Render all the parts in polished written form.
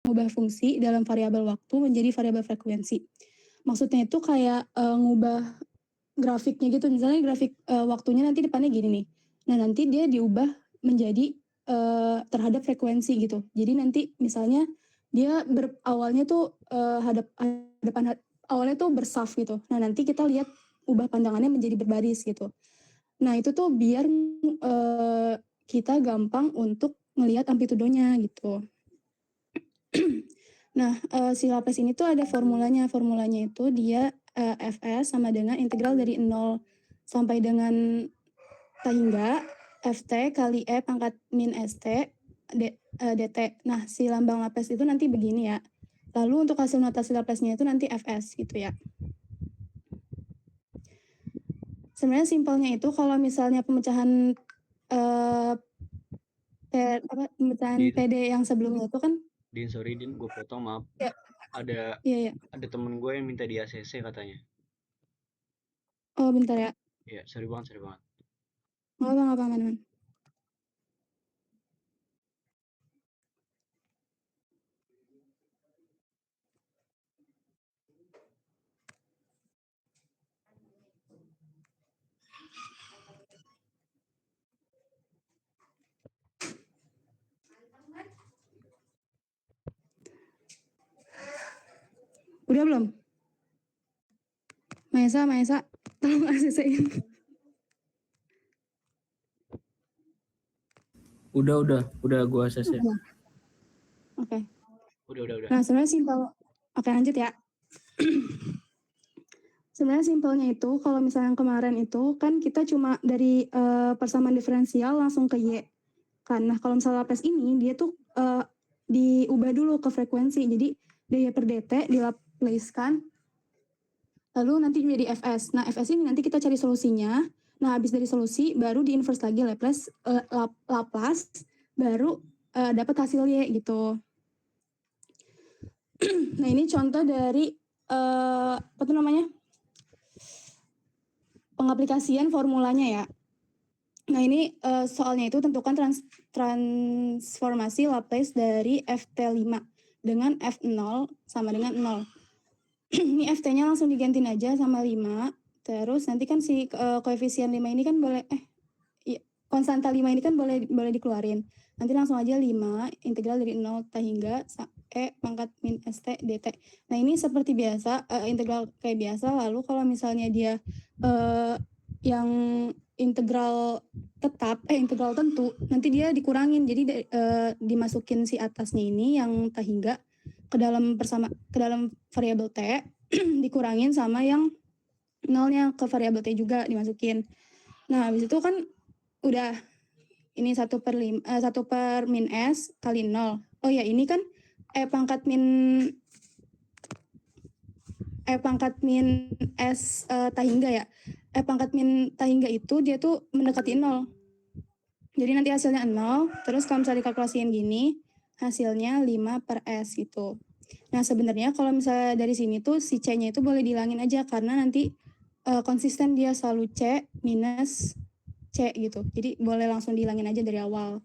mengubah fungsi dalam variabel waktu menjadi variabel frekuensi. Maksudnya itu kayak ngubah grafiknya gitu, misalnya grafik waktunya nanti depannya gini nih. Nah nanti dia diubah menjadi terhadap frekuensi gitu. Jadi nanti misalnya dia awalnya tuh awalnya tuh bersaf gitu. Nah nanti kita lihat ubah pandangannya menjadi berbaris gitu. Nah itu tuh biar kita gampang untuk melihat amplitudonya gitu. Nah, si Laplace ini tuh ada formulanya. Formulanya itu dia Fs sama dengan integral dari 0 sampai dengan T hingga Ft kali E pangkat min St dt. Nah, si lambang Laplace itu nanti begini ya. Lalu untuk hasil notasi Laplace-nya itu nanti Fs gitu ya. Sebenarnya simpelnya itu kalau misalnya pemecahan pemecahan PD yang sebelumnya itu kan Sorry Din, gue potong, maaf. ya, Ada iya. temen gue yang minta di ACC katanya. Oh, bentar ya. Iya, sorry banget. Nggak apa-apa, aman. Udah belum? Maesa, tolong ACC-in. Udah gua ACC. Oke. Udah. Nah, sebenarnya simpel. Oke, lanjut ya. Sebenarnya simpelnya itu, kalau misalnya yang kemarin itu, kan kita cuma dari persamaan diferensial langsung ke Y. Kan, nah kalau misalnya Laplace ini, dia tuh diubah dulu ke frekuensi. Jadi, dy per dt dilaplacekan, lalu nanti menjadi Fs. Nah, Fs ini nanti kita cari solusinya. Nah, habis dari solusi, baru di-inverse lagi Laplace, baru dapat hasil Y gitu. Nah, ini contoh dari apa tuh namanya? Pengaplikasian formulanya ya. Nah, ini soalnya itu tentukan transformasi Laplace dari Ft5 dengan F0 sama dengan 0. Ini Ft-nya langsung digantiin aja sama 5. Terus nanti kan si koefisien 5 ini kan boleh konstanta 5 ini kan boleh dikeluarin. Nanti langsung aja 5 integral dari 0 T hingga E pangkat min St dt. Nah, ini seperti biasa integral kayak biasa. Lalu kalau misalnya dia yang integral tetap integral tentu, nanti dia dikurangin. Jadi dimasukin si atasnya ini yang T hingga ke dalam variabel T dikurangin sama yang nolnya ke variabel T juga dimasukin. Nah, habis itu kan udah ini 1 per min S kali 0. Oh ya, ini kan pangkat min S tahingga ya. Pangkat min tahingga itu dia tuh mendekati 0. Jadi nanti hasilnya 0, terus kalau misalnya dikalkulasiin gini, hasilnya 5 per S gitu. Nah, sebenarnya kalau misalnya dari sini tuh si C-nya itu boleh dihilangin aja karena nanti konsisten dia selalu C minus C gitu. Jadi boleh langsung dihilangin aja dari awal.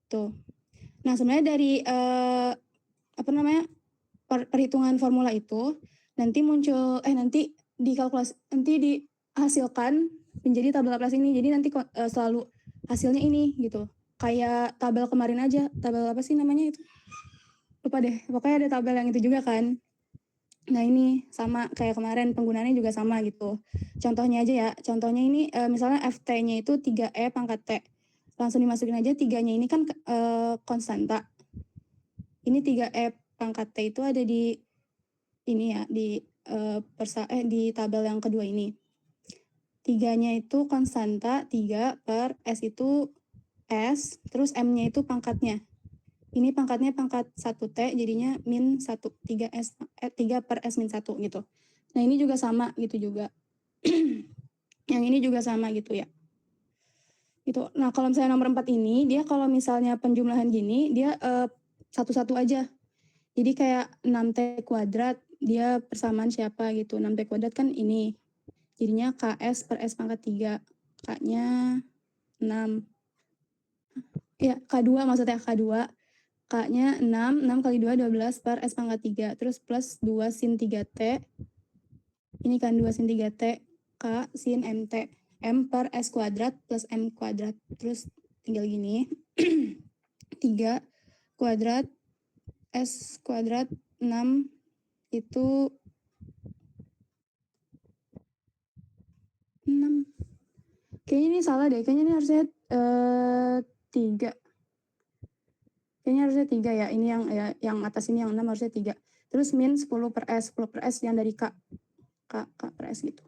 Tuh. Nah, sebenarnya dari perhitungan formula itu nanti muncul nanti dihasilkan menjadi tabel Laplace ini. Jadi nanti selalu hasilnya ini gitu. Kayak tabel kemarin aja, tabel apa sih namanya itu? Lupa deh. Pokoknya ada tabel yang itu juga kan. Nah, ini sama kayak kemarin, penggunaannya juga sama gitu. Contohnya aja ya. Contohnya ini misalnya Ft-nya itu 3E pangkat T. Langsung dimasukin aja 3-nya ini kan konstanta. Ini 3E pangkat T itu ada di ini ya, di tabel yang kedua ini. 3-nya itu konstanta, 3 per S itu S, terus M-nya itu pangkatnya. Ini pangkatnya pangkat 1T, jadinya min 1, 3 per S min 1 gitu. Nah, ini juga sama gitu juga. Yang ini juga sama gitu ya. Gitu. Nah, kalau misalnya nomor 4 ini, dia kalau misalnya penjumlahan gini, dia satu-satu aja. Jadi kayak 6T kuadrat, dia persamaan siapa gitu. 6T kuadrat kan ini. Jadinya KS per S pangkat 3. K-nya 6. Ya, K2 maksudnya K2. K-nya 6, 6 kali 2, 12 per S pangkat 3. Terus plus 2 sin 3T. Ini kan 2 sin 3T. K sin MT. M per S kuadrat plus M kuadrat. Terus tinggal gini. 3 kuadrat S kuadrat 6 itu 6. Kayaknya ini salah deh. Kayaknya ini harusnya 3. Kayaknya harusnya 3 ya. Ini yang atas ini yang 6 harusnya 3. Terus min 10 per S. 10 per S yang dari K. K per S gitu.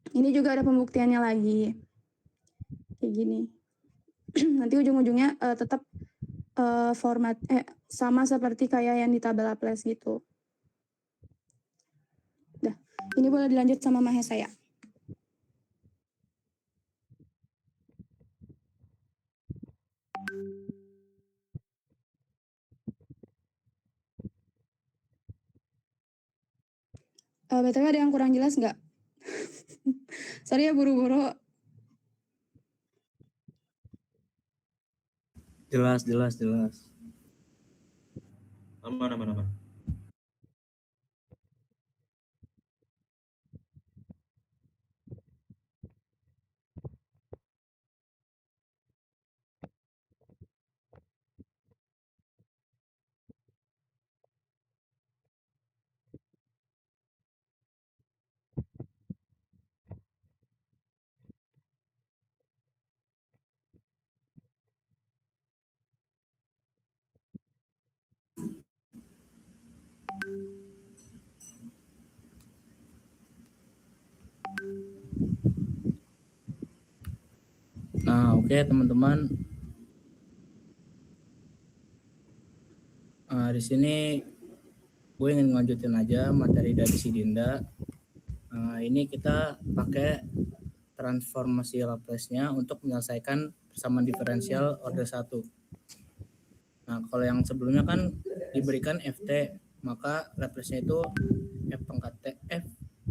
Ini juga ada pembuktiannya lagi. Kayak gini. Nanti ujung-ujungnya tetap format sama seperti kayak yang di tabel Laplace gitu. Dah, ini boleh dilanjut sama Mahesa ya. BTW ada yang kurang jelas nggak? Sorry ya buru-buru. Jelas. Aman. Nah, oke teman-teman. Di sini gue ingin lanjutin aja materi dari si Dinda. Ini kita pakai transformasi Laplace-nya untuk menyelesaikan persamaan diferensial order 1. Nah, kalau yang sebelumnya kan diberikan Ft, maka Laplace-nya itu F pangkat T,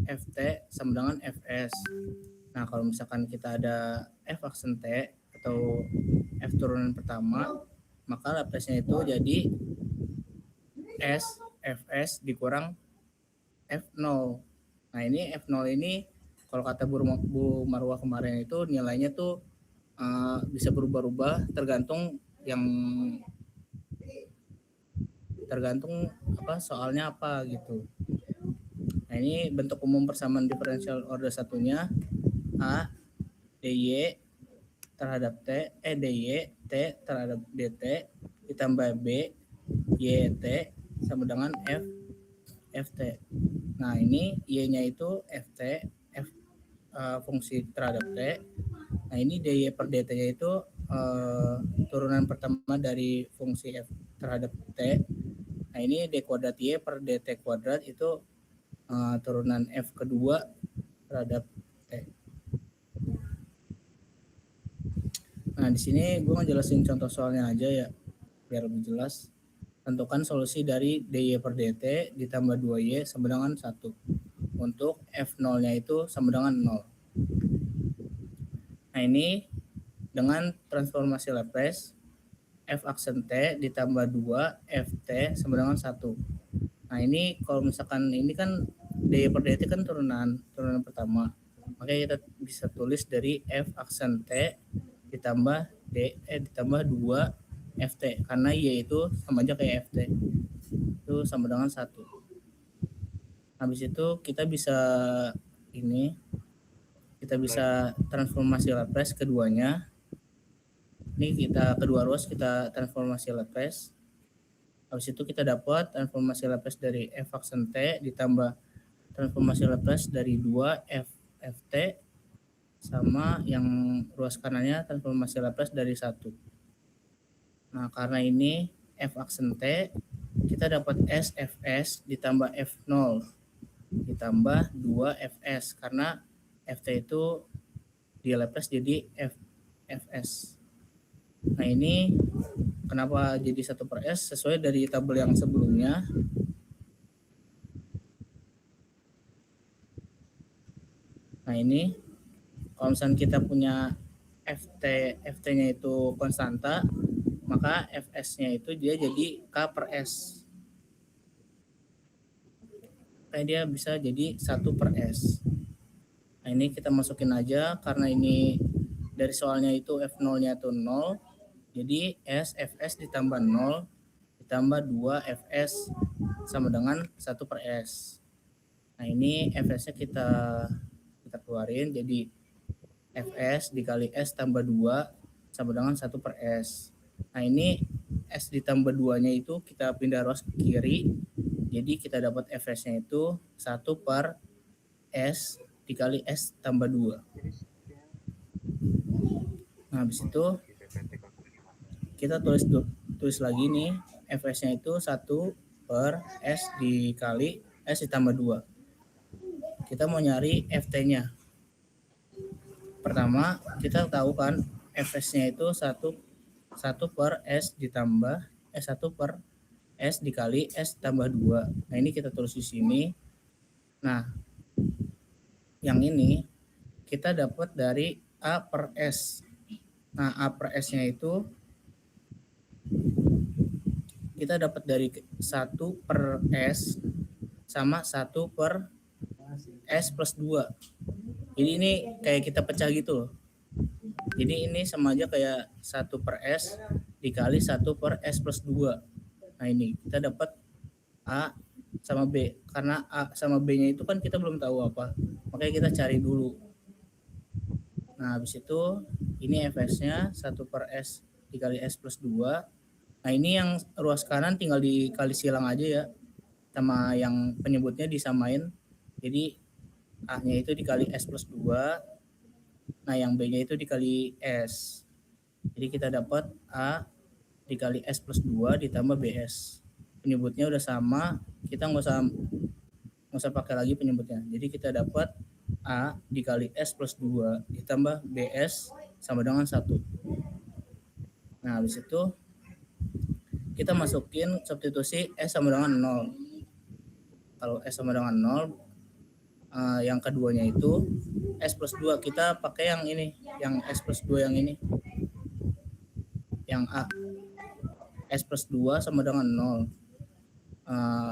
Ft sama dengan Fs. Nah, kalau misalkan kita ada F aksen T atau F turunan pertama, maka Laplace-nya itu jadi S, Fs dikurang F0. Nah, ini F0 ini kalau kata Bu Marwah kemarin itu nilainya tuh bisa berubah-ubah tergantung soalnya apa gitu. Nah, ini bentuk umum persamaan diferensial order satunya A dy terhadap T, dy T terhadap dt ditambah B yt sama dengan F ft. Nah, ini y-nya itu ft fungsi terhadap T. Nah, ini dy per dt-nya itu turunan pertama dari fungsi f terhadap T. Nah, ini d kuadrat y per dt kuadrat itu turunan f kedua terhadap T. Nah, di sini gue ngejelasin contoh soalnya aja ya, biar lebih jelas. Tentukan solusi dari dy per dt ditambah 2y sama dengan 1. Untuk f0-nya itu sama dengan 0. Nah, ini dengan transformasi Laplace, f aksen T ditambah 2 ft sama dengan 1. Nah, ini kalau misalkan ini kan dy per dt kan turunan pertama. Makanya kita bisa tulis dari f aksen T ditambah ditambah 2 ft karena y itu sama aja kayak ft. Itu sama dengan 1. Habis itu kita bisa transformasi Laplace keduanya. Ini kita kedua ruas kita transformasi Laplace. Habis itu kita dapat transformasi Laplace dari f aksen T ditambah transformasi Laplace dari 2 ft sama yang ruas kanannya transformasi Laplace dari 1. Nah, karena ini f aksen T, kita dapat S Fs ditambah F0 ditambah 2 Fs karena Ft itu di Laplace jadi Fs. Nah, ini kenapa jadi 1 per S sesuai dari tabel yang sebelumnya. Nah, ini kalau misalnya kita punya ft-nya itu konstanta, maka Fs-nya itu dia jadi K per S. Kayak dia bisa jadi 1 per S. Nah ini kita masukin aja karena ini dari soalnya itu F0-nya itu 0. Jadi S Fs ditambah 0 ditambah 2 Fs sama dengan 1 per S. Nah ini Fs-nya kita keluarin jadi Fs dikali S tambah 2 sama dengan 1 per S. Nah ini S ditambah 2-nya itu kita pindah ruas ke kiri. Jadi kita dapat Fs-nya itu 1 per S dikali S tambah 2. Nah habis itu kita tulis lagi nih Fs-nya itu 1 per S dikali S ditambah 2. Kita mau nyari Ft-nya. Pertama, kita tahu kan Fs-nya itu 1 per S ditambah 1 per S dikali S tambah 2. Nah, ini kita tulis di sini. Nah, yang ini kita dapat dari A per S. Nah, A per S-nya itu kita dapat dari 1 per S sama 1 per S plus 2. Jadi ini kayak kita pecah gitu loh. Jadi ini sama aja kayak 1 per S dikali 1 per S plus 2. Nah ini kita dapat A sama B. Karena A sama B-nya itu kan kita belum tahu apa. Makanya kita cari dulu. Nah habis itu ini Fs-nya 1 per S dikali S plus 2. Nah ini yang ruas kanan tinggal dikali silang aja ya. Sama yang penyebutnya disamain. Jadi A-nya itu dikali S plus 2. Nah yang B-nya itu dikali S. Jadi kita dapat A dikali S plus 2 ditambah BS. Penyebutnya udah sama. Kita nggak usah pakai lagi penyebutnya. Jadi kita dapat A dikali S plus 2 ditambah BS sama dengan 1. Nah habis itu kita masukin substitusi S sama dengan 0. Kalau S sama dengan 0, yang keduanya itu S plus 2. Kita pakai yang ini, yang S plus 2 yang ini. Yang A. S plus 2 sama dengan 0.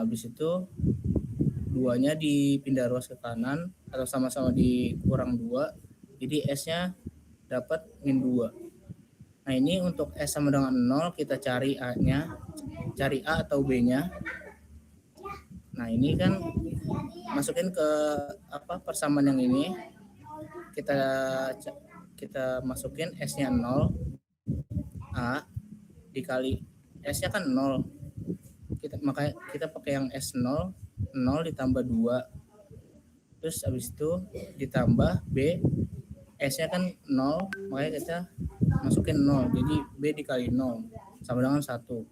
Habis itu 2-nya dipindah ruas ke kanan atau sama-sama dikurang 2. Jadi S-nya dapat min 2. Nah ini untuk S sama dengan 0 kita cari A-nya, cari A atau B-nya. Nah ini kan masukin ke persamaan yang ini, kita masukin S-nya 0, A dikali S-nya kan 0. Makanya kita pakai yang S0, 0 ditambah 2. Terus habis itu ditambah B, S-nya kan 0, makanya kita masukin 0. Jadi B dikali 0 sama dengan 1.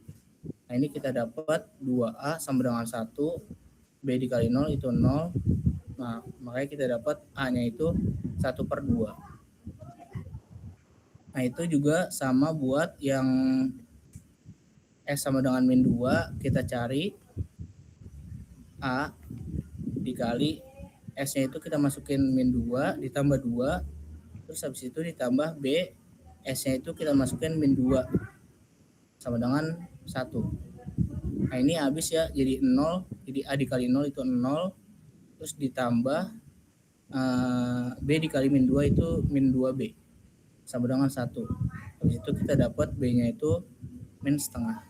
Nah ini kita dapat 2A sama dengan 1. B dikali 0 itu 0. Nah makanya kita dapat A-nya itu 1 per 2. Nah itu juga sama buat yang S sama dengan min 2. Kita cari A dikali S-nya itu kita masukin min 2 ditambah 2. Terus habis itu ditambah B, S-nya itu kita masukin min 2 sama dengan 1. Nah ini habis ya jadi 0. Jadi A dikali 0 itu 0. Terus ditambah B dikali min 2 itu min 2B sama dengan 1. Habis itu kita dapat B-nya itu min setengah.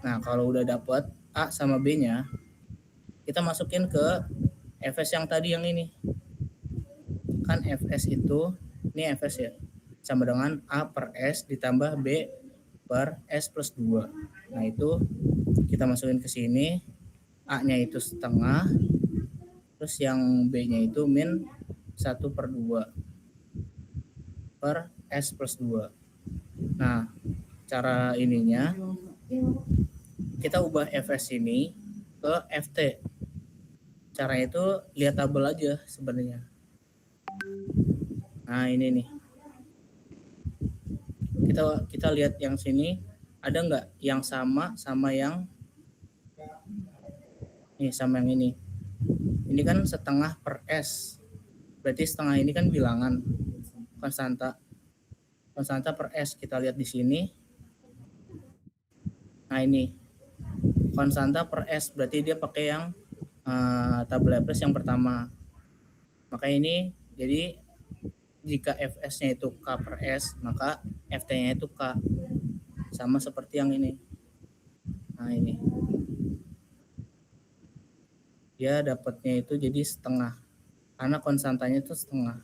Nah kalau udah dapat A sama B-nya, kita masukin ke Fs yang tadi yang ini. Kan Fs itu, ini Fs ya, sama dengan A per S ditambah B per S plus 2. Nah itu kita masukin ke sini. A-nya itu setengah. Terus yang B-nya itu min 1 per 2 per S plus 2. Nah cara ininya kita ubah Fs ini ke Ft. Caranya itu lihat tabel aja sebenarnya. Nah ini nih. Kita lihat yang sini ada nggak yang sama yang ini sama yang ini. Ini kan setengah per S. Berarti setengah ini kan bilangan konstanta per S. Kita lihat di sini Nah ini konstanta per S, berarti dia pakai yang tabel Laplace yang pertama. Maka ini jadi jika Fs-nya itu K per S, maka Ft-nya itu K. Sama seperti yang ini. Nah ini. Dia dapatnya itu jadi setengah. Karena konstantanya itu setengah.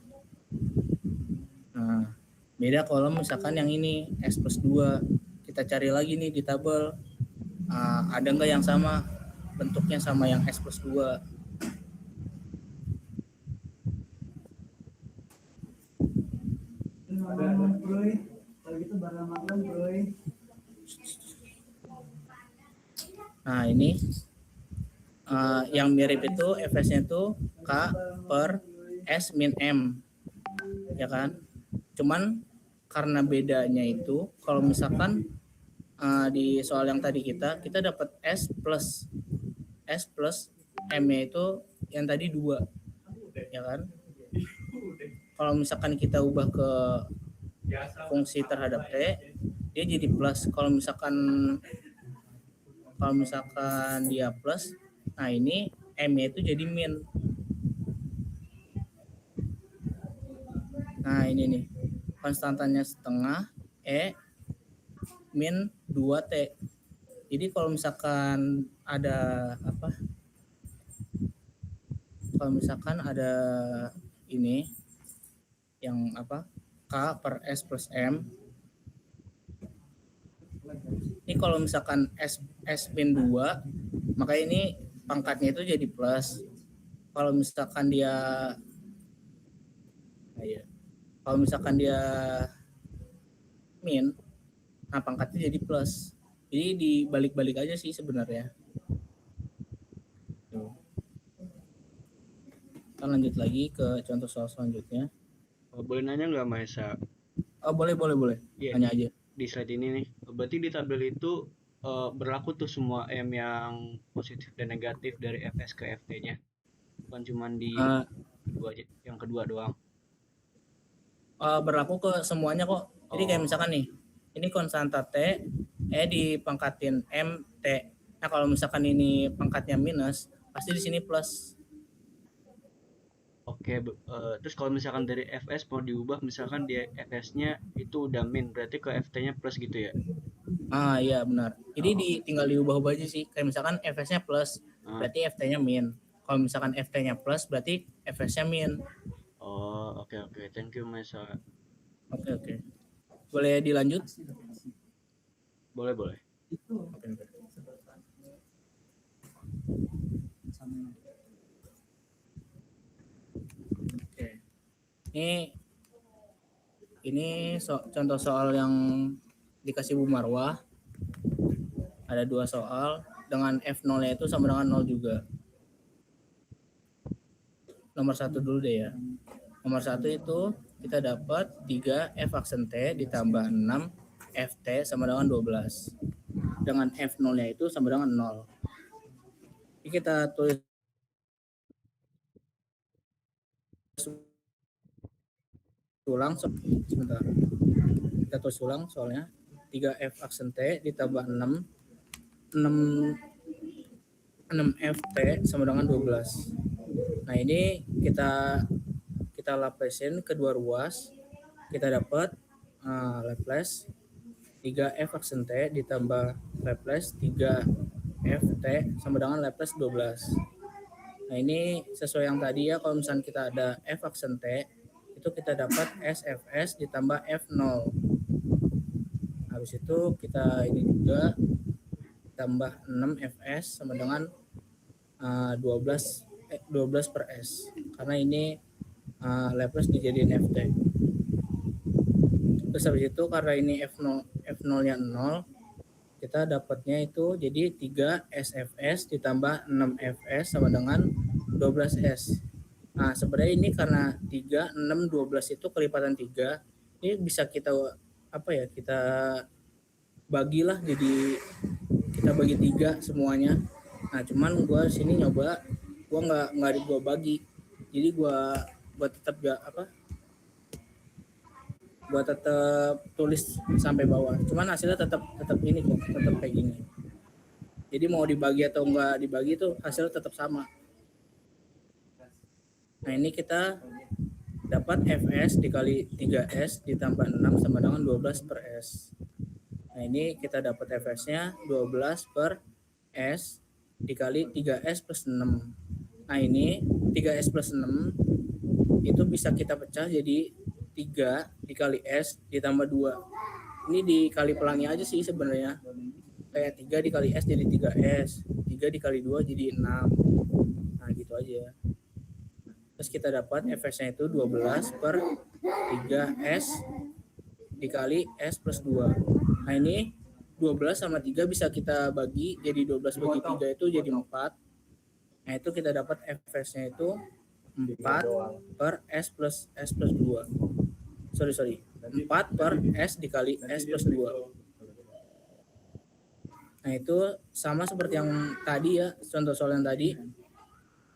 Nah, beda kalau misalkan yang ini S plus 2. Kita cari lagi nih di tabel. Ada nggak yang sama? Bentuknya sama yang S plus 2. Nah, ini yang mirip itu Fs-nya itu K per S min M. Ya kan? Cuman karena bedanya itu kalau misalkan di soal yang tadi kita dapat S plus M-nya itu yang tadi 2. Ya kan? Kalau misalkan kita ubah ke fungsi terhadap T, dia jadi plus. Kalau misalkan dia plus, nah ini M-nya itu jadi min. Nah ini nih, konstantanya setengah E min 2T. Jadi kalau misalkan ada ini yang K per S plus M. Ini kalau misalkan S min 2, maka ini pangkatnya itu jadi plus. Kalau misalkan dia min, nah pangkatnya jadi plus. Jadi dibalik-balik aja sih sebenarnya. Kita lanjut lagi ke contoh soal selanjutnya. Boleh nanya nggak Maesa? Oh boleh. Iya, Tanya aja. Di slide ini nih, berarti di tabel itu berlaku tuh semua M yang positif dan negatif dari Fs ke Ft-nya. Bukan cuma di yang kedua doang. Berlaku ke semuanya kok. Jadi kayak misalkan nih, ini konstanta T, dipangkatin M, T. Nah kalau misalkan ini pangkatnya minus, pasti di sini plus. Oke, terus kalau misalkan dari Fs mau diubah, misalkan di Fs-nya itu udah min, berarti ke Ft-nya plus gitu ya? Iya benar. Jadi tinggal diubah-ubah aja sih. Kayak misalkan Fs-nya plus, berarti Ft-nya min. Kalau misalkan Ft-nya plus, berarti Fs-nya min. Oh, oke. Thank you, Maesa. Oke. Boleh dilanjut? Boleh. Oke. Ini contoh soal yang dikasih Bu Marwah. Ada 2 soal dengan F0-nya itu sama dengan 0 juga. Nomor 1 dulu deh ya. Nomor 1 itu kita dapat 3 F aksen T ditambah 6 Ft sama dengan 12. Dengan F0-nya itu sama dengan 0. Jadi kita tulis ulang sebentar. Kita tulis ulang soalnya. 3F aksen T ditambah 6 Ft sama dengan 12. Nah, ini kita Laplacein kedua ruas. Kita dapat Laplace 3F aksen T ditambah Laplace 3Ft sama dengan Laplace 12. Nah, ini sesuai yang tadi ya, kalau misalnya kita ada F aksen T, itu kita dapat SFS ditambah F0. Habis itu kita ini juga tambah 6Fs sama dengan 12 per S. Karena ini Laplace dijadiin Ft. Terus habis itu karena ini F0-nya 0, kita dapatnya itu jadi 3 SFS ditambah 6 Fs sama dengan 12S. Nah, sebenarnya ini karena 3, 6, 12 itu kelipatan 3, ini bisa kita kita bagilah, jadi kita bagi 3 semuanya. Nah, cuman gue sini nyoba, gue nggak gue bagi, jadi gue tetap gue tetap tulis sampai bawah. Cuman hasilnya tetap ini kok, tetap kayak gini. Jadi mau dibagi atau enggak dibagi itu hasil tetap sama. Nah ini kita dapat Fs dikali 3S ditambah 6 sama dengan 12 per S. Nah ini kita dapat Fs-nya 12 per S dikali 3S plus 6. Nah ini 3S plus 6 itu bisa kita pecah jadi 3 dikali S ditambah 2. Ini dikali pelangi aja sih sebenarnya. Kayak 3 dikali S jadi 3S. 3 dikali 2 jadi 6. Nah gitu aja. Terus kita dapat Fs-nya itu 12 per 3S dikali S plus 2. Nah ini 12 sama 3 bisa kita bagi, jadi 12 bagi 3 itu jadi 4. Nah itu kita dapat Fs-nya itu 4 per S plus 2. Sorry. 4 per S dikali S plus 2. Nah itu sama seperti yang tadi ya, contoh soal yang tadi.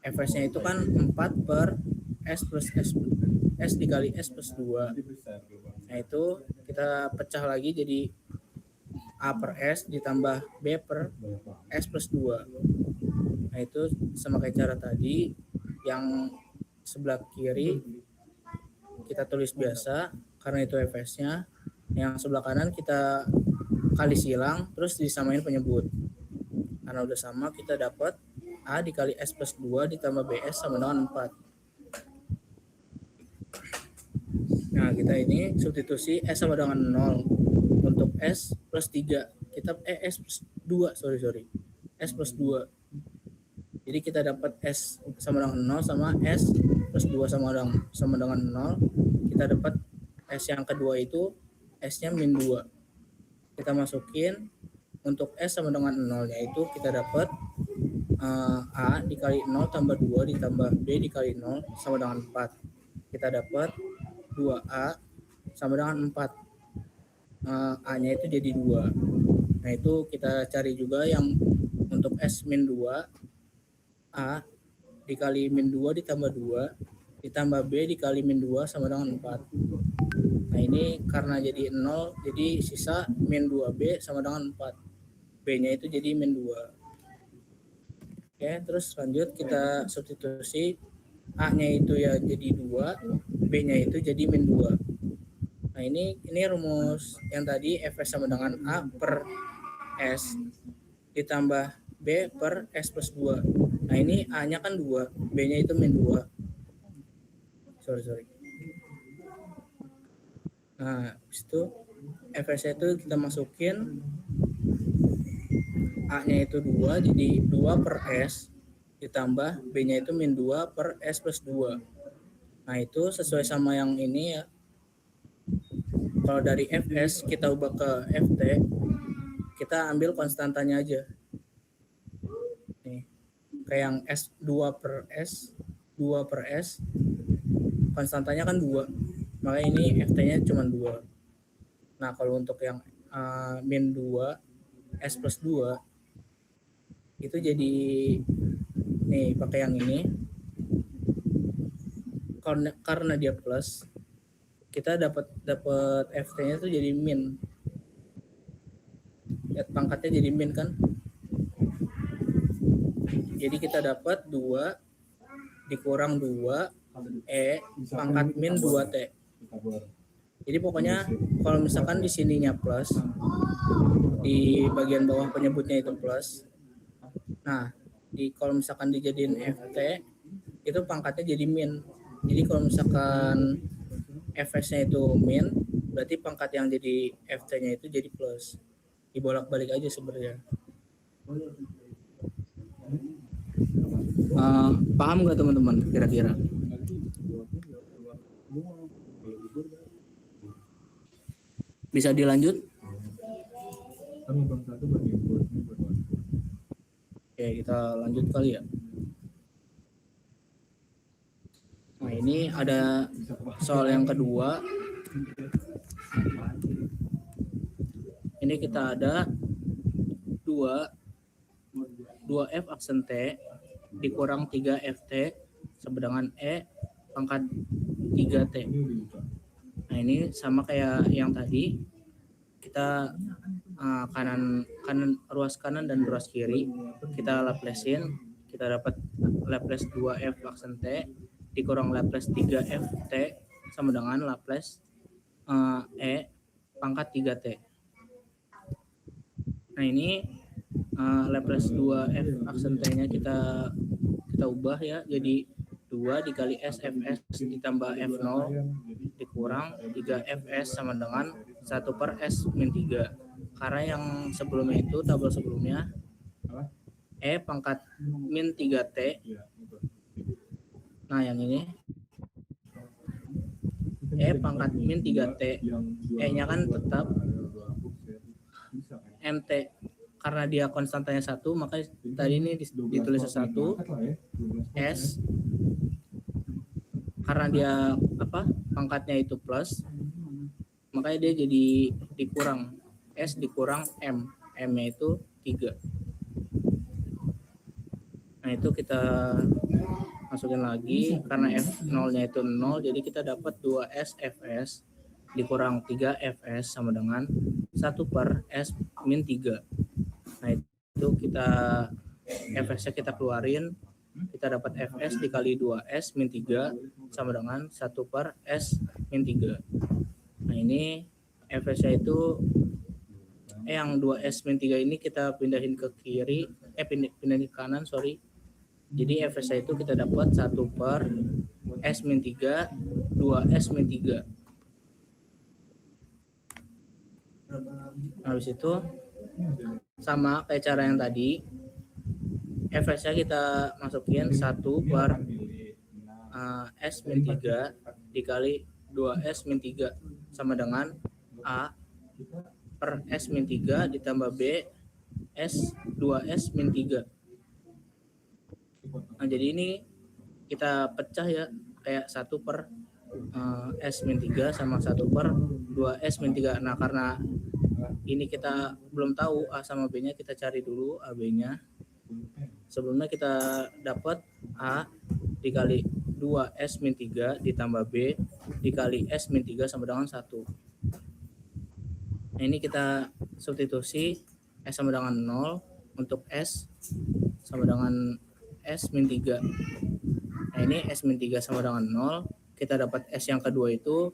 Fs-nya itu kan 4 per S plus S dikali S plus 2. Nah itu kita pecah lagi jadi A per S ditambah B per S plus 2. Nah itu sama kayak cara tadi, yang sebelah kiri kita tulis biasa karena itu Fs-nya. Yang sebelah kanan kita kali silang terus disamain penyebut. Karena udah sama kita dapat A dikali S plus 2 ditambah BS sama dengan 4. Nah kita ini substitusi S sama dengan 0. Untuk S plus 3 kita S plus 2 sorry S plus 2. Jadi kita dapat S sama dengan 0 sama S plus 2 sama dengan 0. Kita dapat S yang kedua itu S-nya min 2. Kita masukin untuk S sama dengan 0, yaitu kita dapat A dikali 0 tambah 2 ditambah B dikali 0 sama dengan 4. Kita dapat 2A sama dengan 4. A-nya itu jadi 2. Nah itu kita cari juga yang untuk S min 2. A dikali min 2 ditambah 2 ditambah B dikali min 2 sama dengan 4. Nah ini karena jadi 0, jadi sisa min 2B sama dengan 4. B-nya itu jadi min 2. Oke, terus lanjut kita substitusi. A-nya itu ya jadi 2, B-nya itu jadi min 2. Nah ini rumus yang tadi Fs sama dengan A per S ditambah B per S plus 2. Nah ini A-nya kan 2, B-nya itu min 2. Sorry. Nah habis itu Fs itu kita masukin, A-nya itu 2, jadi 2 per S ditambah B-nya itu min 2 per S plus 2. Nah itu sesuai sama yang ini ya. Kalau dari Fs kita ubah ke Ft, kita ambil konstantanya aja. Nih, kayak yang S 2 per S, konstantanya kan 2. Makanya ini Ft-nya cuma 2. Nah kalau untuk yang min 2 S plus 2 itu jadi nih pakai yang ini, karena dia plus kita dapat Ft-nya itu jadi min. Lihat pangkatnya jadi min kan, jadi kita dapat 2 dikurang 2 pangkat min 2T. Jadi pokoknya kalau misalkan di sininya plus, di bagian bawah penyebutnya itu plus. Nah, kalau misalkan dijadiin Ft, itu pangkatnya jadi min. Jadi kalau misalkan Fs-nya itu min, berarti pangkat yang jadi Ft-nya itu jadi plus. Dibolak-balik aja sebenarnya. Paham nggak teman-teman kira-kira? Bisa dilanjut? Oke, kita lanjut kali ya. Nah, ini ada soal yang kedua. Ini kita ada 2F aksen T dikurang 3FT sama dengan E pangkat 3T. Nah, ini sama kayak yang tadi. Kita ruas kanan dan ruas kiri kita Laplacein, kita dapat Laplace 2F aksen T dikurang Laplace 3F T sama dengan Laplace E pangkat 3T. Nah ini Laplace 2F aksen T-nya kita ubah ya jadi 2 dikali SFS ditambah F0 dikurang 3Fs sama dengan 1 per S min 3. Karena yang sebelumnya itu tabel sebelumnya E pangkat min 3T. Nah yang ini E pangkat min 3T. E-nya kan tetap MT. Karena dia konstantanya 1, maka tadi ini ditulis 1 S. Karena dia pangkatnya itu plus, makanya dia jadi dikurang S dikurang M. M-nya itu 3. Nah itu kita masukin lagi karena F0-nya itu 0, jadi kita dapat 2S Fs dikurang 3 Fs sama dengan 1 per S min 3. Nah itu kita Fs-nya kita keluarin, kita dapat Fs dikali 2S min 3 sama dengan 1 per S min 3. Nah ini Fs-nya itu yang 2S min 3 ini kita pindahin ke kiri, pindahin ke kanan, sorry. Jadi Fs-nya itu kita dapat 1 per S min 3, 2S min 3. Habis itu sama kayak cara yang tadi, Fs-nya kita masukin 1 per S min 3 dikali 2S min 3 sama dengan A per S min 3 ditambah B S 2S min 3. Nah jadi ini kita pecah ya kayak 1 per S min 3 sama 1 per 2S min 3. Nah karena ini kita belum tahu A sama B nya, kita cari dulu AB nya. Sebelumnya kita dapat A dikali 2S min 3 ditambah B dikali S min 3 sama dengan 1. Nah ini kita substitusi S sama dengan 0 untuk S sama dengan S min 3. Nah ini S min 3 sama dengan 0, kita dapat S yang kedua itu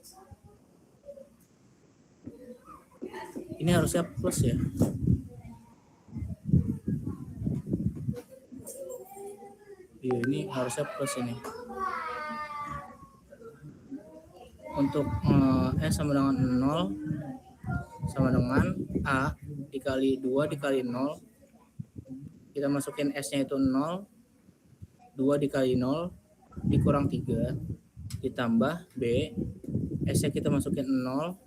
ini harusnya plus ya. Iya, ini harusnya plus ini. Untuk S sama dengan 0 sama dengan A dikali 2 dikali 0. Kita masukin S-nya itu 0. 2 dikali 0 dikurang 3 ditambah B. S-nya kita masukin 0.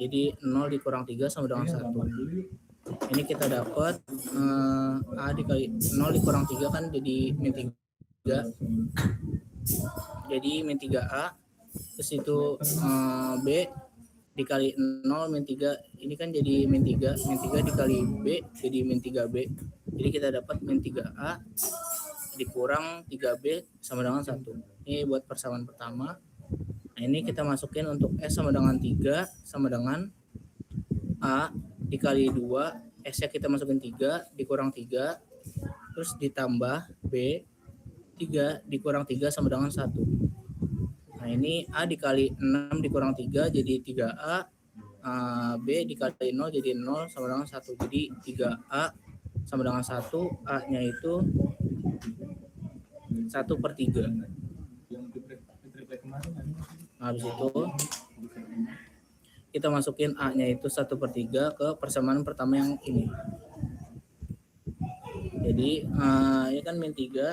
Jadi 0 dikurang 3 sama dengan 1. Ini kita dapat A dikali 0 dikurang 3 kan jadi min 3. Jadi min 3A. Terus itu B dikali 0 min 3. Ini kan jadi min 3. Min 3 dikali B jadi min 3B. Jadi kita dapat min 3A dikurang 3B sama dengan 1. Ini buat persamaan pertama. Nah ini kita masukin untuk S sama dengan 3 sama dengan A dikali 2. S-nya kita masukin 3 dikurang 3. Terus ditambah B 3 dikurang 3 sama dengan 1. Nah ini A dikali 6 dikurang 3 jadi 3A. B dikali 0 jadi 0 sama dengan 1. Jadi 3A sama dengan 1. A-nya itu 1 per 3. Habis itu kita masukin A-nya itu 1 per 3 ke persamaan pertama yang ini. Jadi ini kan min 3.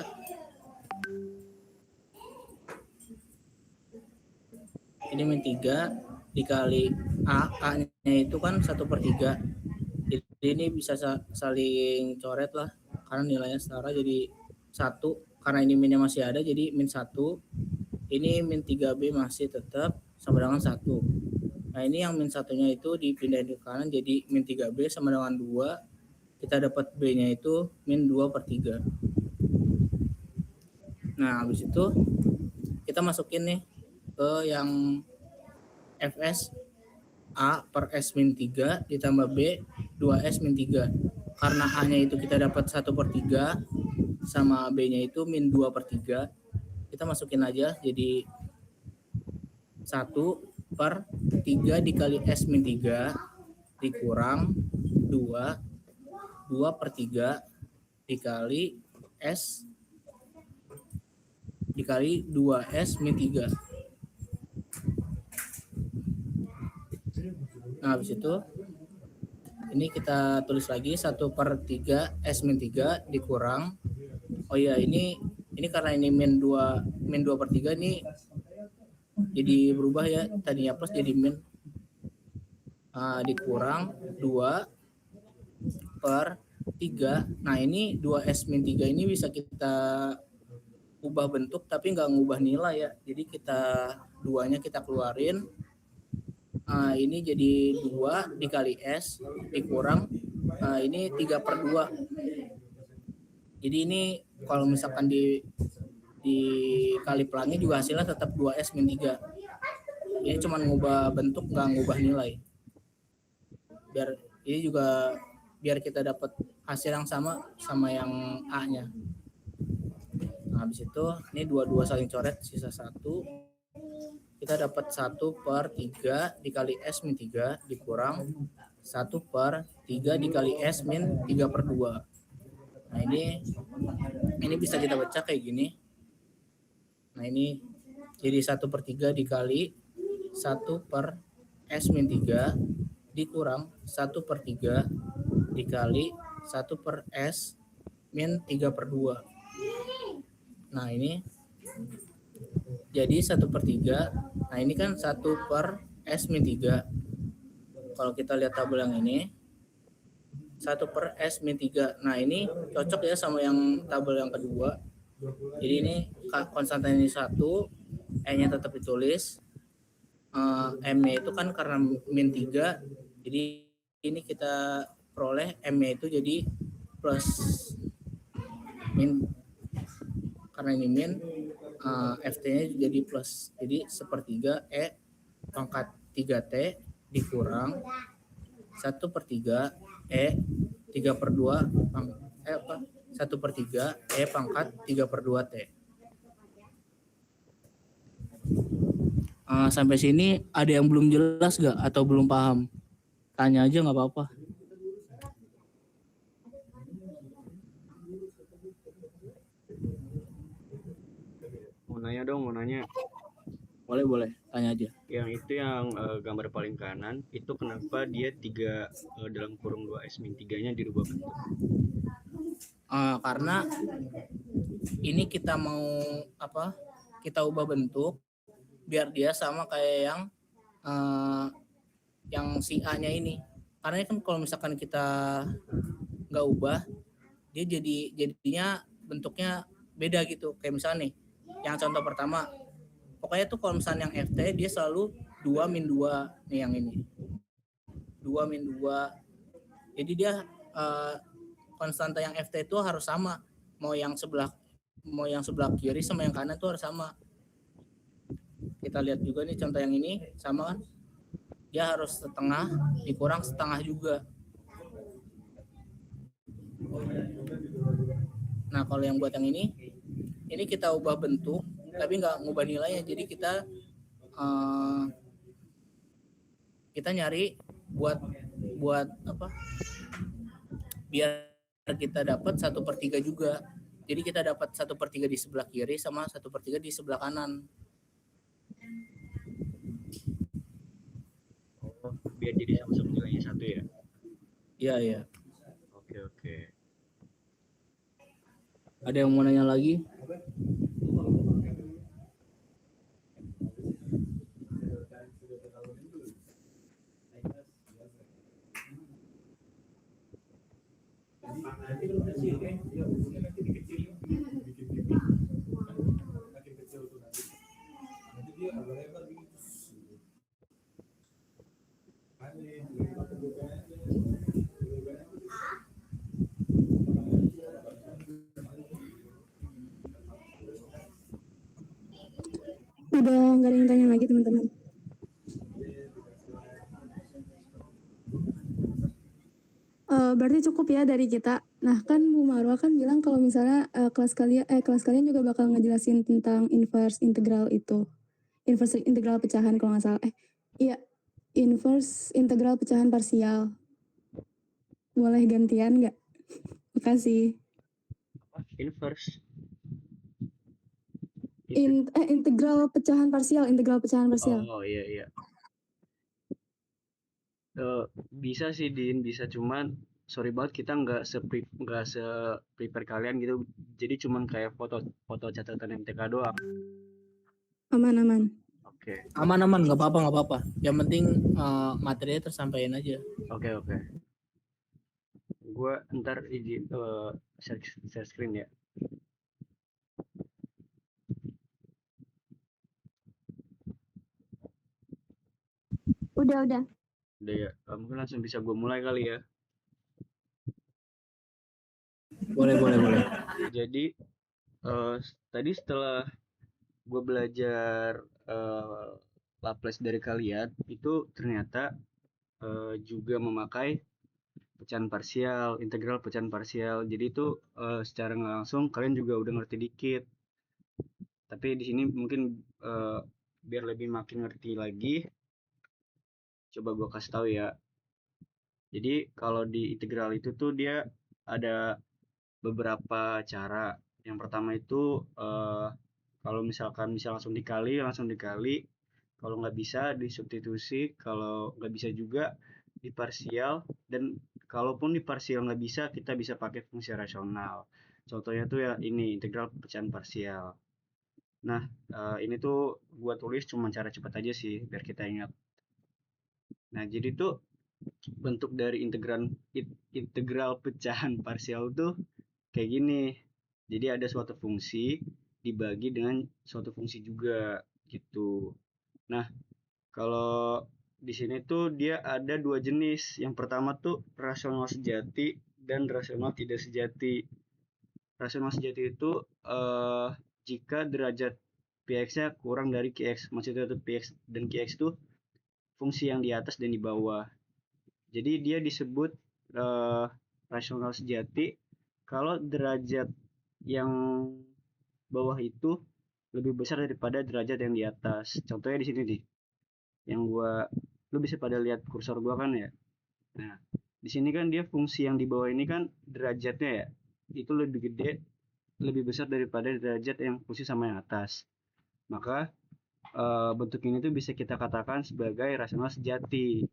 Ini min 3 dikali A-nya itu kan 1 per 3. Jadi ini bisa saling coret lah. Karena nilainya setara jadi 1. Karena ini minnya masih ada jadi min 1. Ini min 3B masih tetap sama dengan 1. Nah ini yang min 1-nya itu dipindahin ke kanan jadi min 3B sama dengan 2. Kita dapat B-nya itu min 2 per 3. Nah habis itu kita masukin nih ke yang Fs A per S min 3 ditambah B 2S min 3. Karena A-nya itu kita dapat 1/3 sama B-nya itu min 2/3. Kita masukin aja jadi 1/3 dikali S min 3 dikurang 2/3 dikali S dikali 2S min 3. Nah, habis itu ini kita tulis lagi 1/3 S min 3 dikurang. Oh iya, ini karena ini min 2/3 ini jadi berubah ya, tadinya plus jadi min. Dikurang 2/3. Nah, ini 2S min 3 ini bisa kita ubah bentuk tapi nggak ngubah nilai ya. Jadi kita 2-nya kita keluarin. Ini jadi 2 dikali S dikurang ini 3/2. Jadi ini kalau misalkan dikali pelangi juga hasilnya tetap 2S min 3. Ini cuma ngubah bentuk, nggak ngubah nilai. Biar kita dapat hasil yang sama yang A-nya. Nah, habis itu ini dua-dua saling coret, sisa 1. Kita dapat 1/3 dikali S min 3 dikurang 1/3 dikali S min 3/2. Nah, ini bisa kita baca kayak gini. Nah, ini jadi 1/3 dikali 1/S min 3 dikurang 1/3 dikali 1/S min 3/2. Nah, ini jadi 1/3. Nah, ini kan 1/S min 3. Kalau kita lihat tabel yang ini 1/S min 3. Nah, ini cocok ya sama yang tabel yang kedua. Jadi ini konstanta ini 1, E-nya tetap ditulis. M-nya itu kan karena min 3, jadi ini kita peroleh M-nya itu jadi plus min, karena ini min, FT-nya jadi plus. Jadi 1/3 E pangkat 3T dikurang 1/3 E 3/2 1/3 E pangkat 3/2T. Sampai sini ada yang belum jelas gak atau belum paham? Tanya aja nggak apa-apa. Mau nanya. Boleh, tanya aja. Yang itu yang gambar paling kanan, itu kenapa dia 3 dalam kurung 2S min 3-nya dirubah bentuk? Karena ini kita mau kita ubah bentuk biar dia sama kayak yang si A-nya ini. Karena kan kalau misalkan kita nggak ubah, dia jadinya bentuknya beda gitu. Kayak misalnya nih, yang contoh pertama, pokoknya tuh kalau misalnya yang FT dia selalu 2 min 2 nih, yang ini 2 min 2. Jadi dia konstanta yang FT itu harus sama, mau yang sebelah kiri sama yang kanan tuh harus sama. Kita lihat juga nih contoh yang ini sama kan, dia harus setengah dikurang setengah juga. Nah, kalau yang buat yang ini kita ubah bentuk tapi nggak ngubah nilainya. Jadi kita nyari buat apa, biar kita dapat 1/3 juga. Jadi kita dapat 1/3 di sebelah kiri sama 1/3 di sebelah kanan. Biar jadi sama-sama nilainya 1 ya? Iya. Oke. Ada yang mau nanya lagi? Udah nggak ada yang tanya lagi teman-teman. berarti cukup ya dari kita. Nah kan Bu Marwa kan bilang kalau misalnya kelas kalian juga bakal ngejelasin tentang inverse integral itu. Inverse integral pecahan kalau nggak salah. Iya, inverse integral pecahan parsial. Boleh gantian nggak? Makasih. Apa? Inverse. Integral pecahan parsial. Oh iya. Bisa sih Din, bisa, cuman sorry banget kita nggak se prepare kalian gitu. Jadi cuman kayak foto catatan MTK doang. Aman. Oke. Aman, nggak apa-apa. Yang penting materinya tersampaikan aja. Oke. Gue ntar izin share screen ya. Udah. Udah ya, mungkin langsung bisa gue mulai kali ya. Boleh. Jadi tadi setelah gue belajar Laplace dari kalian, itu ternyata juga memakai pecahan parsial, integral pecahan parsial. Jadi itu secara nggak langsung kalian juga udah ngerti dikit. Tapi di sini mungkin biar lebih makin ngerti lagi, coba gue kasih tahu ya. Jadi kalau di integral itu tuh dia ada beberapa cara. Yang pertama itu kalau misalkan bisa langsung dikali. Kalau nggak bisa disubstitusi, kalau nggak bisa juga di parsial, dan kalaupun di parsial nggak bisa, kita bisa pakai fungsi rasional. Contohnya tuh ya ini integral pecahan parsial. Nah, ini tuh gua tulis cuma cara cepat aja sih biar kita ingat. Nah, jadi tuh bentuk dari integral pecahan parsial tuh kayak gini. Jadi ada suatu fungsi dibagi dengan suatu fungsi juga gitu. Nah, kalau di sini tuh dia ada dua jenis. Yang pertama tuh rasional sejati dan rasional tidak sejati. Rasional sejati itu jika derajat Px-nya kurang dari Qx. Maksudnya tuh Px dan Qx itu fungsi yang di atas dan di bawah. Jadi dia disebut rasional sejati kalau derajat yang bawah itu lebih besar daripada derajat yang di atas. Contohnya di sini nih, yang lu bisa pada lihat kursor gua kan ya. Nah, di sini kan dia fungsi yang di bawah ini kan derajatnya ya, itu lebih gede, lebih besar daripada derajat yang fungsi sama yang atas. Maka bentuk ini tuh bisa kita katakan sebagai rasional sejati.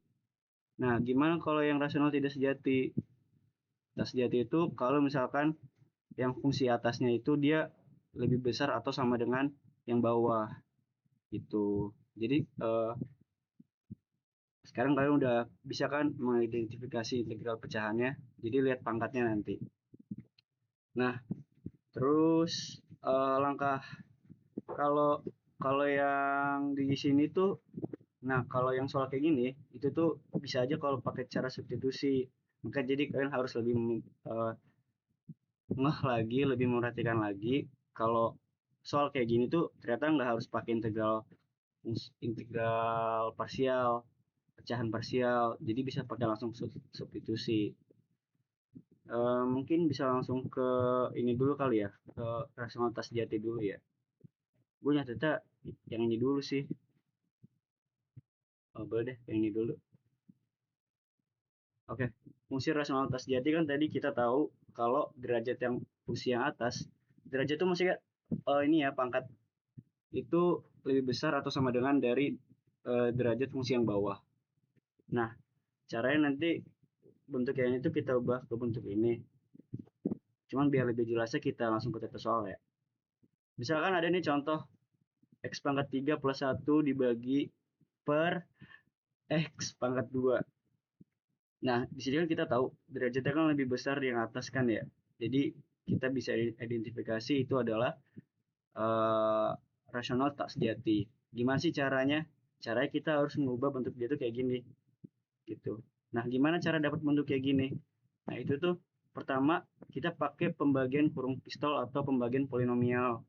Nah, gimana kalau yang rasional tidak sejati? Tak sejati itu kalau misalkan yang fungsi atasnya itu dia lebih besar atau sama dengan yang bawah gitu. Jadi sekarang kalian udah bisa kan mengidentifikasi integral pecahannya. Jadi lihat pangkatnya nanti. Nah, terus langkah kalau kalau yang di sini tuh, nah kalau yang soal kayak gini itu tuh bisa aja kalau pakai cara substitusi. Maka jadi kalian harus lebih lebih memperhatikan lagi kalau soal kayak gini tuh ternyata nggak harus pakai integral parsial, pecahan parsial, jadi bisa pakai langsung substitusi. Mungkin bisa langsung ke ini dulu kali ya, ke rasionalitas jati dulu ya. Gue nyatetnya yang ini dulu sih. Boleh deh yang ini dulu. Oke, fungsi rasionalitas jati kan tadi kita tahu kalau derajat yang fungsi yang atas, derajat itu maksudnya ini ya pangkat itu lebih besar atau sama dengan dari derajat fungsi yang bawah. Nah, caranya nanti bentuk yang itu kita ubah ke bentuk ini. Cuman biar lebih jelasnya kita langsung ke tata soal ya. Misalkan ada nih contoh x pangkat 3 plus 1 dibagi per x pangkat 2. Nah, di sini kan kita tahu derajatnya kan lebih besar yang atas kan ya. Jadi kita bisa identifikasi itu adalah rasional tak sejati. Gimana sih caranya? Caranya kita harus mengubah bentuk dia tuh kayak gini. Gitu. Nah, gimana cara dapat bentuk kayak gini? Nah, itu tuh pertama kita pakai pembagian kurung pistol atau pembagian polinomial.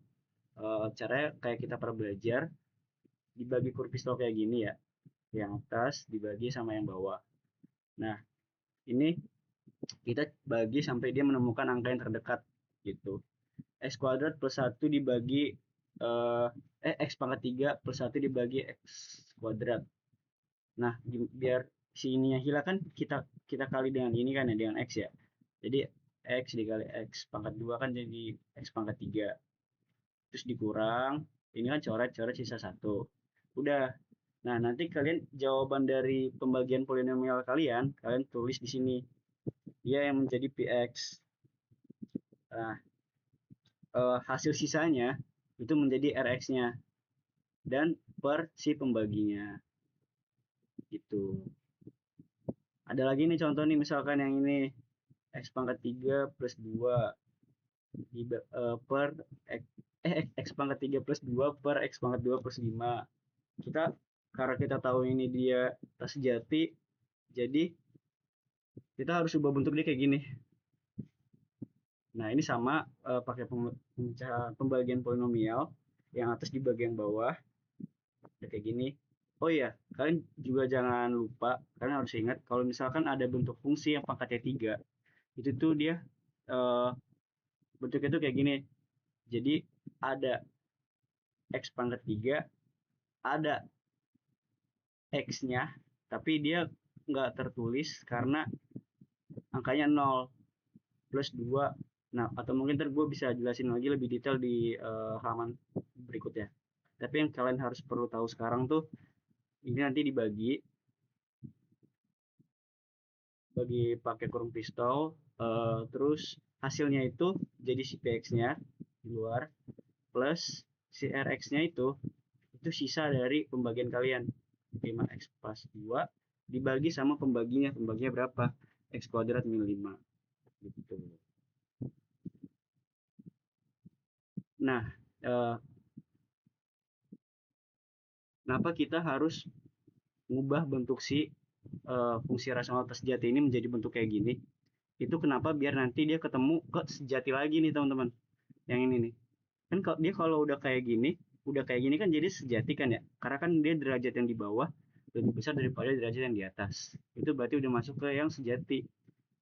Caranya kayak kita pernah belajar, dibagi kurung pistol kayak gini ya. Yang atas dibagi sama yang bawah. Nah, ini kita bagi sampai dia menemukan angka yang terdekat gitu. X kuadrat plus 1 dibagi X pangkat 3 plus 1 dibagi X kuadrat. Nah, biar si ininya hilang kan kita kali dengan ini kan ya, dengan X ya. Jadi X dikali X pangkat 2 kan jadi X pangkat 3. Terus dikurang, ini kan coret-coret sisa 1. Udah. Nah, nanti kalian jawaban dari pembagian polinomial kalian tulis di sini. Dia yang menjadi Px. Nah, hasil sisanya itu menjadi Rx-nya dan per si pembaginya. Gitu. Ada lagi nih contoh nih, misalkan yang ini X pangkat 3 plus 2 per X pangkat 3 plus 2 per X pangkat 2 plus 5. Karena kita tahu ini dia tak sejati, jadi kita harus ubah bentuk dia kayak gini. Nah, ini sama pakai pembagian polinomial, yang atas dibagi yang bawah. Kayak gini. Oh iya, kalian juga jangan lupa, kalian harus ingat kalau misalkan ada bentuk fungsi yang pangkatnya 3, itu tuh dia bentuknya tuh kayak gini. Jadi ada X pangkat 3, ada X-nya, tapi dia nggak tertulis karena angkanya 0 plus 2. Nah, atau mungkin ntar gue bisa jelasin lagi lebih detail di halaman berikutnya. Tapi yang kalian harus perlu tahu sekarang tuh, ini nanti dibagi pakai kurung pistol, terus hasilnya itu jadi si Px-nya di luar, plus si Rx-nya itu sisa dari pembagian kalian. 5x plus 2 dibagi sama pembaginya berapa? X kuadrat min 5 gitu. Nah, kenapa kita harus mengubah bentuk si fungsi rasional sejati ini menjadi bentuk kayak gini? Itu kenapa? Biar nanti dia ketemu ke sejati lagi nih teman-teman. Yang ini nih. Kan dia kalau udah kayak gini kan jadi sejati kan ya. Karena kan dia derajat yang di bawah lebih besar daripada derajat yang di atas. Itu berarti udah masuk ke yang sejati.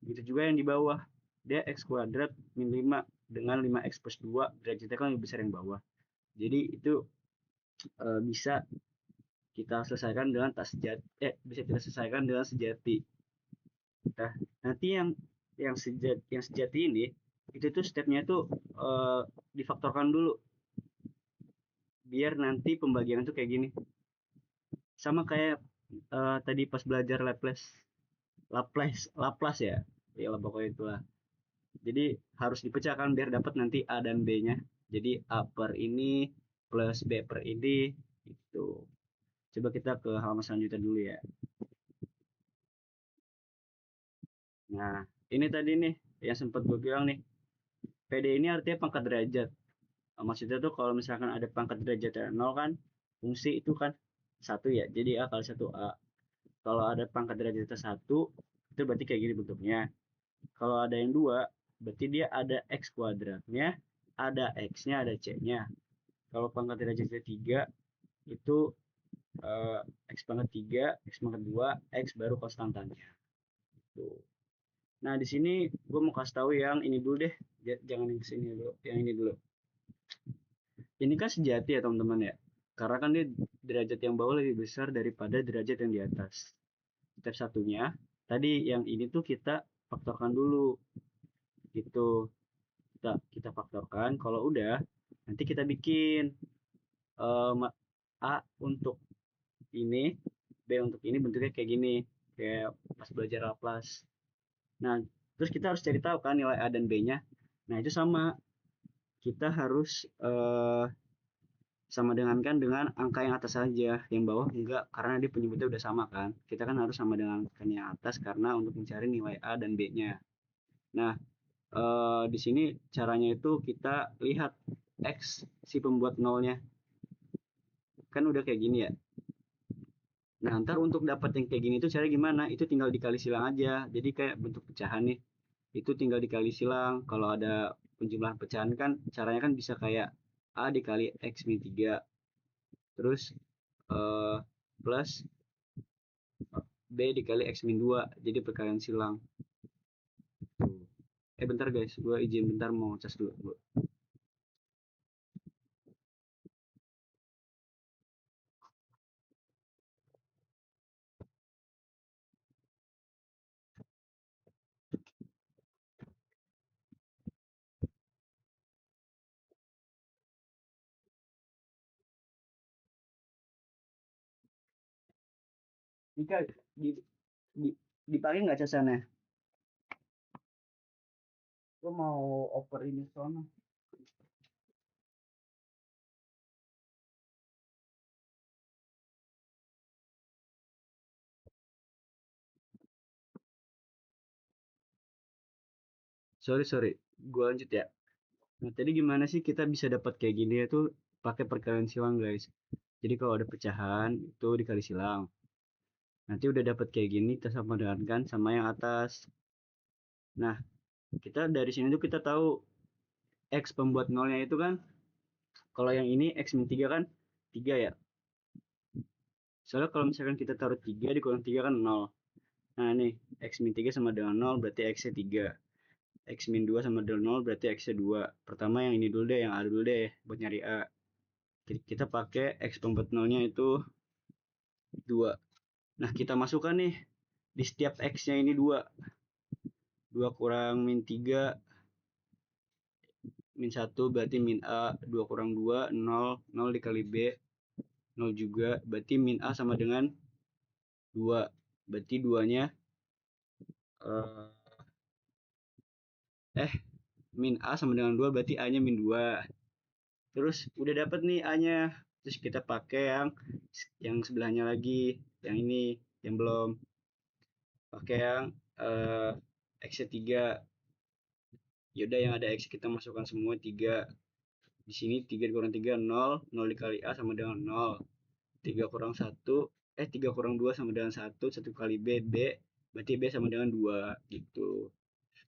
Begitu juga yang di bawah. Dia X kuadrat min 5 dengan 5x plus 2, derajatnya kan lebih besar yang bawah. Jadi itu bisa kita selesaikan dengan tak sejati, bisa kita selesaikan dengan sejati. Nah, nanti yang sejati ini itu tuh stepnya tuh difaktorkan dulu biar nanti pembagian itu kayak gini, sama kayak tadi pas belajar Laplace ya lah pokoknya itulah. Jadi harus dipecahkan biar dapat nanti A dan B nya, jadi A per ini plus B per ini itu. Coba kita ke halaman selanjutnya dulu ya. Nah, ini tadi nih yang sempat gue bilang nih, PD ini artinya pangkat derajat. Maksudnya tuh kalau misalkan ada pangkat derajat 0 kan, fungsi itu kan 1 ya, jadi A kali 1A. Kalau ada pangkat derajatnya 1, itu berarti kayak gini bentuknya. Kalau ada yang 2, berarti dia ada X kuadratnya, ada X-nya, ada C-nya. Kalau pangkat derajatnya 3, itu X pangkat 3, X pangkat 2, X baru konstantannya. Tuh. Nah, di sini gue mau kasih tahu yang ini dulu deh. Jangan yang kesini dulu, yang ini dulu. Ini kan sejati ya teman-teman ya. Karena kan dia derajat yang bawah lebih besar daripada derajat yang di atas. Step satunya, tadi yang ini tuh kita faktorkan dulu. Gitu. Kita faktorkan, kalau udah nanti kita bikin A untuk ini, B untuk ini bentuknya kayak gini. Kayak pas belajar Laplace. Nah, terus kita harus cari tahu kan nilai A dan B-nya. Nah, itu sama. Kita harus sama dengan angka yang atas saja, yang bawah enggak, karena dia penyebutnya udah sama kan. Kita kan harus sama dengan yang atas karena untuk mencari nilai A dan B-nya. Nah, di sini caranya itu kita lihat X si pembuat nolnya. Kan udah kayak gini ya. Nah, ntar untuk dapat yang kayak gini itu cara gimana? Itu tinggal dikali silang aja. Jadi kayak bentuk pecahan nih. Itu tinggal dikali silang. Kalau ada penjumlahan pecahan kan caranya kan bisa kayak A dikali X min 3. Terus plus B dikali X min 2. Jadi perkalian silang. Bentar guys, gue izin bentar mau cas dulu. Nika, di, dipakai nggak casannya? Gue mau oper ini soalnya. Sorry, gue lanjut ya. Nah, tadi gimana sih kita bisa dapat kayak gini ya tuh pakai perkalian silang guys. Jadi kalau ada pecahan itu dikali silang. Nanti udah dapat kayak gini kita sama dengan kan sama yang atas. Nah, kita dari sini tuh kita tahu X pembuat nolnya itu kan kalau yang ini X min 3 kan 3 ya. Soalnya kalau misalkan kita taruh 3 dikurang 3 kan 0. Nah, nih X min 3 sama dengan 0 berarti X-nya 3. X min 2 sama dengan 0 berarti X-nya 2. Pertama yang ini dulu deh, yang A dulu deh buat nyari A. Kita pakai X pembuat nolnya itu 2. Nah, kita masukkan nih di setiap X-nya ini 2. 2 kurang min 3 min 1 berarti min A, 2 kurang 2 0, 0 dikali B 0 juga, berarti min A sama dengan 2. Berarti 2-nya min A sama dengan 2 berarti A-nya min 2. Terus udah dapat nih A-nya. Terus kita pakai yang sebelahnya lagi, yang ini yang belum. Pakai yang X-nya 3. Yaudah yang ada X kita masukkan semua 3. Di sini 3 kurang 3 0, 0 dikali A sama dengan 0. 3 kurang 1, 3 kurang 2 sama dengan 1, 1 kali B, berarti B sama dengan 2 gitu.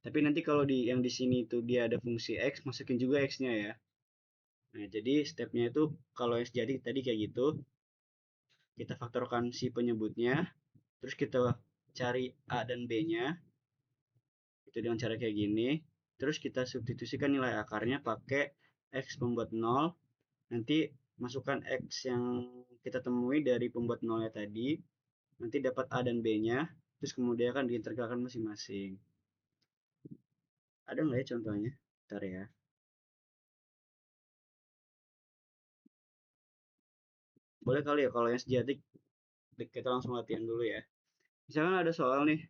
Tapi nanti kalau yang di sini itu dia ada fungsi X, masukin juga X-nya ya. Nah, jadi stepnya itu kalau yang sejati tadi kayak gitu, kita faktorkan si penyebutnya, terus kita cari A dan B-nya, itu dengan cara kayak gini, terus kita substitusikan nilai akarnya pakai X pembuat 0, nanti masukkan X yang kita temui dari pembuat nolnya tadi, nanti dapat A dan B-nya, terus kemudian akan diintegralkan masing-masing. Ada nggak ya contohnya? Bentar ya. Boleh kali ya kalau yang sejati kita langsung latihan dulu ya. Misalkan ada soal nih,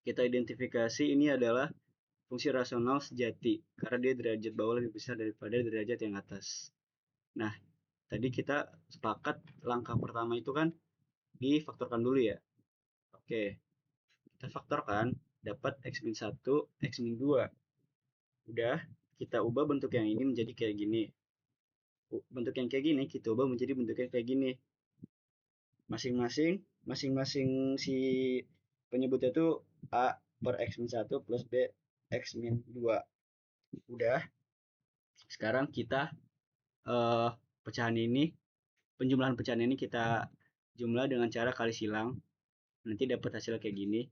kita identifikasi ini adalah fungsi rasional sejati karena dia derajat bawah lebih besar daripada derajat yang atas. Nah, tadi kita sepakat langkah pertama itu kan difaktorkan dulu ya. Oke, kita faktorkan dapat X min 1, X min 2. Udah, kita ubah bentuk yang ini menjadi kayak gini. Bentuk yang kayak gini kita ubah menjadi bentuk yang kayak gini. Masing-masing si penyebutnya itu A per X min 1 plus B X min 2. Udah, sekarang kita pecahan ini, penjumlahan pecahan ini kita jumlah dengan cara kali silang. Nanti dapat hasil kayak gini.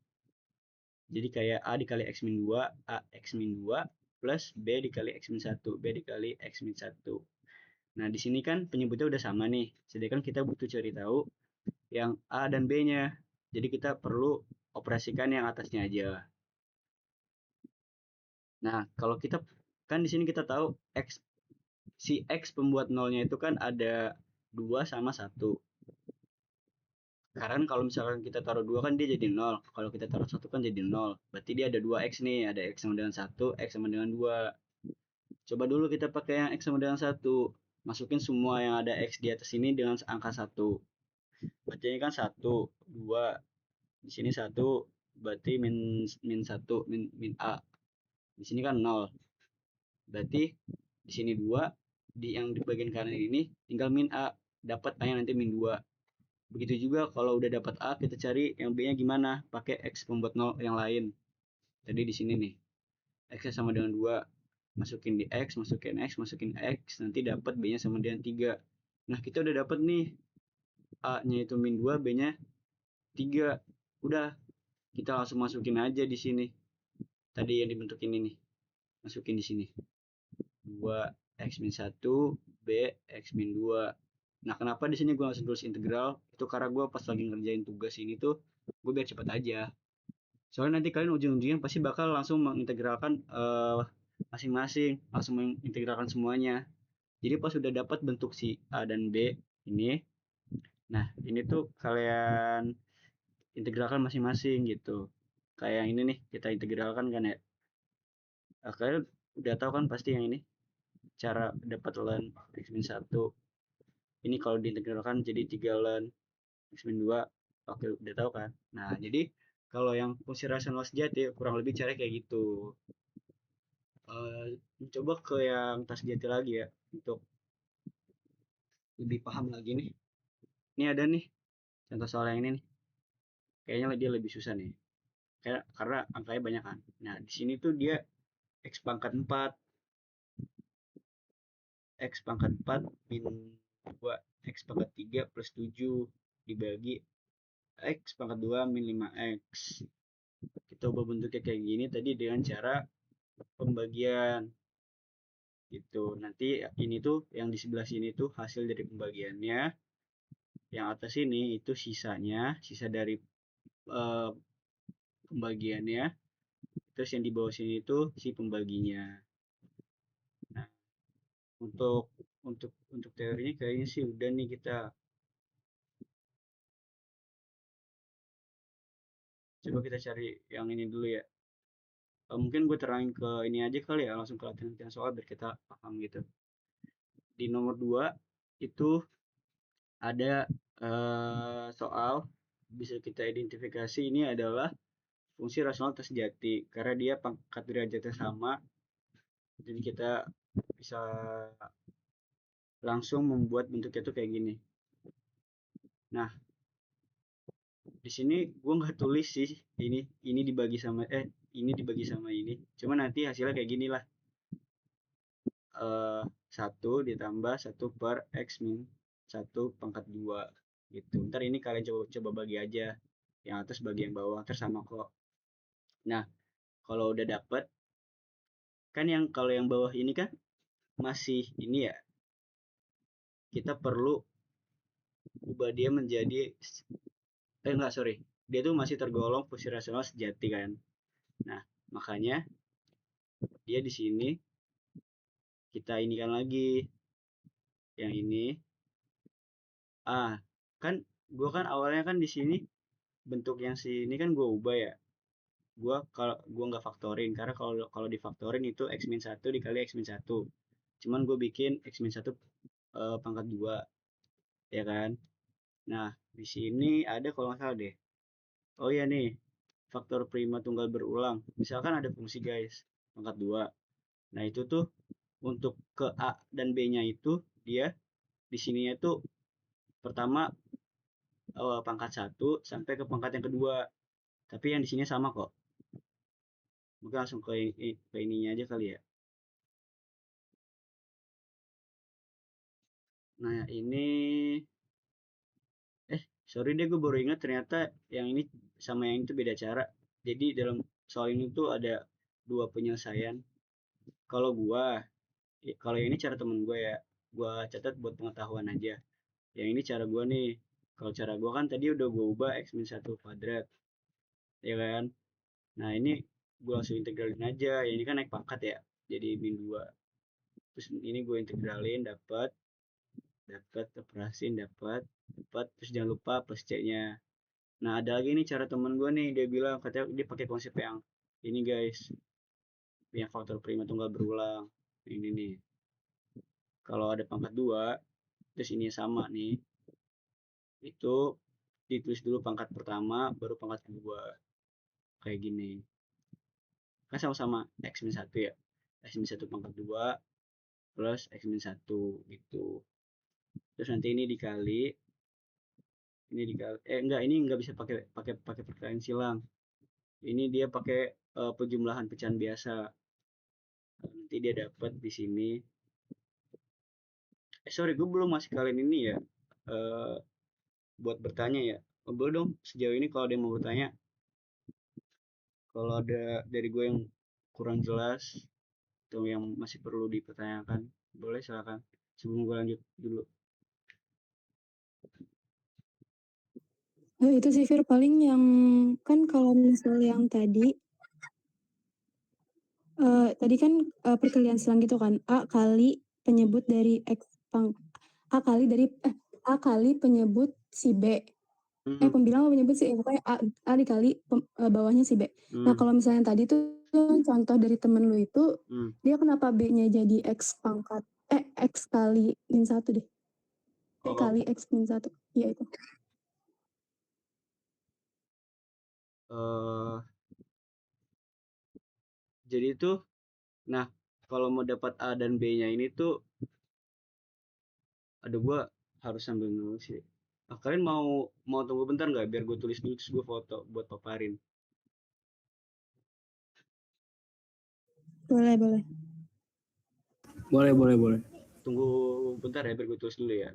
Jadi kayak A dikali X min 2, A X min 2 plus B dikali X min 1, B dikali X min 1. Nah, di sini kan penyebutnya udah sama nih. Sedangkan kita butuh cari tahu yang A dan B-nya. Jadi kita perlu operasikan yang atasnya aja. Nah, kalau kita kan di sini kita tahu si X pembuat nolnya itu kan ada 2 sama 1. Karena kalau misalkan kita taruh 2 kan dia jadi 0. Kalau kita taruh 1 kan jadi 0. Berarti dia ada 2 X nih. Ada X sama dengan 1, X sama dengan 2. Coba dulu kita pakai yang X sama dengan 1. Masukin semua yang ada X di atas ini dengan angka 1. Berarti ini kan 1, 2. Di sini 1, berarti min 1, min A. Di sini kan 0. Berarti di sini 2. Yang di bagian kanan ini tinggal min A. Dapat A yang nanti min 2. Begitu juga kalau udah dapat A, kita cari yang B-nya gimana? Pakai X pembuat 0 yang lain. Tadi di sini nih. X sama dengan 2. Masukin di X, masukin X, masukin X. Nanti dapat B-nya sama dengan 3. Nah, kita udah dapat nih. A-nya itu min 2, B-nya 3. Udah, kita langsung masukin aja di sini. tadi yang dibentuk ini nih, masukin di sini 2 x min 1 b x min 2. Nah, kenapa di sini gue langsung tulis integral? Itu karena gue pas lagi ngerjain tugas ini tuh gue biar cepet aja. Soalnya nanti kalian ujung-ujungnya pasti bakal langsung mengintegralkan masing-masing, langsung mengintegralkan semuanya. Jadi pas sudah dapat bentuk si A dan B ini, nah ini tuh kalian integralkan masing-masing gitu. Kayak yang ini nih, kita integralkan kan ya. Nah, kalian udah tahu kan pasti yang ini, cara dapat ln x min 1. Ini kalau diintegralkan jadi 3 ln x min 2. Oke, udah tahu kan? Nah, jadi kalau yang fungsi rasional sejati kurang lebih cara kayak gitu. Coba ke yang tas sejati lagi ya, untuk lebih paham lagi nih. Ini ada nih contoh soal yang ini nih. Kayaknya dia lebih susah nih. Karena angkanya banyak kan. Nah, di sini tuh dia x pangkat 4 min 2 x pangkat 3 plus 7 dibagi x pangkat 2 min 5x. Kita ubah bentuknya kayak gini tadi dengan cara pembagian gitu. Nanti ini tuh yang di sebelah sini tuh hasil dari pembagiannya, yang atas ini itu sisanya, sisa dari eh, pembagiannya, terus yang di bawah sini itu si pembaginya. Nah, untuk teorinya kayaknya sih udah nih. Kita coba kita cari yang ini dulu ya. Mungkin gue terangin ke ini aja kali ya, langsung ke latihan soal biar kita paham gitu. Di nomor 2 itu ada soal bisa kita identifikasi ini adalah fungsi rasional tersejati karena dia pangkat derajatnya sama, jadi kita bisa langsung membuat bentuknya tuh kayak gini. Nah, di sini gue nggak tulis sih ini dibagi sama ini dibagi sama ini, cuma nanti hasilnya kayak gini lah. 1 ditambah 1 per x min 1 pangkat 2 gitu. Ntar ini kalian coba bagi aja, yang atas bagi yang bawah, tersama kok. Nah, kalau udah dapet kan, yang kalau yang bawah ini kan masih ini ya, kita perlu ubah dia menjadi enggak, sorry, dia tuh masih tergolong fungsi rasional sejati kan. Nah, makanya dia di sini kita inikan lagi yang ini. Kan gue kan awalnya kan di sini bentuk yang sini kan gue ubah ya. Kalau gue nggak faktorin, karena kalau difaktorin itu x min 1 dikali x min 1. Cuman gue bikin x min 1 pangkat 2, ya kan. Nah, di sini ada kalau nggak salah deh. Oh iya nih, faktor prima tunggal berulang. Misalkan ada fungsi guys, pangkat 2. Nah, itu tuh untuk ke A dan B-nya itu dia di sininya tuh pertama pangkat 1 sampai ke pangkat yang kedua. Tapi yang di sini sama kok. Mungkin langsung ke ininya aja kali ya. Nah, ini sorry deh, gue baru ingat ternyata yang ini sama yang itu beda cara. Jadi dalam soal ini tuh ada 2 penyelesaian. Kalau kalau yang ini cara temen gue ya, gue catat buat pengetahuan aja. Yang ini cara gue nih. Kalau cara gue kan tadi udah gue ubah x min 1 kuadrat, ya kan. Nah, ini gue langsung integralin aja. Yang ini kan naik pangkat ya, jadi min 2. Terus ini gue integralin, dapat operasin, dapat terus jangan lupa plus c-nya. Nah, ada lagi nih cara temen gue nih, dia bilang katanya dia pakai konsep yang ini guys, yang faktor prima tunggal berulang. Ini nih, kalau ada pangkat 2 terus ini sama nih, itu ditulis dulu pangkat pertama baru pangkat kedua, kayak gini. Kan sama-sama x min 1 ya, x min 1 pangkat 2 plus x min 1 gitu. Terus nanti ini dikali enggak, ini enggak bisa pakai perkalian silang. Ini dia pakai penjumlahan pecahan biasa. Nanti dia dapat di sini. Sorry, gue belum masih kalian ini ya, buat bertanya ya. Boleh dong sejauh ini kalau ada yang mau bertanya. Kalau ada dari gue yang kurang jelas atau yang masih perlu dipertanyakan, boleh silakan sebelum gue lanjut dulu. Itu sih Fir, paling yang kan kalau misal yang tadi kan perkalian selang gitu kan, A kali penyebut dari A kali dari A kali penyebut si B. Pembilang penyebut si pokoknya A dikali bawahnya si B. Nah kalau misalnya tadi tuh contoh dari temen lu itu, dia kenapa B-nya jadi X pangkat X kali min 1 deh. B kali X min 1. Iya itu. Jadi itu, nah kalau mau dapat A dan B-nya ini tuh, ada gue harus sambil nulis sih. Kalian mau tunggu bentar nggak biar gue tulis dulu terus gue foto buat paparin? Boleh. Boleh. Tunggu bentar ya biar gue tulis dulu ya.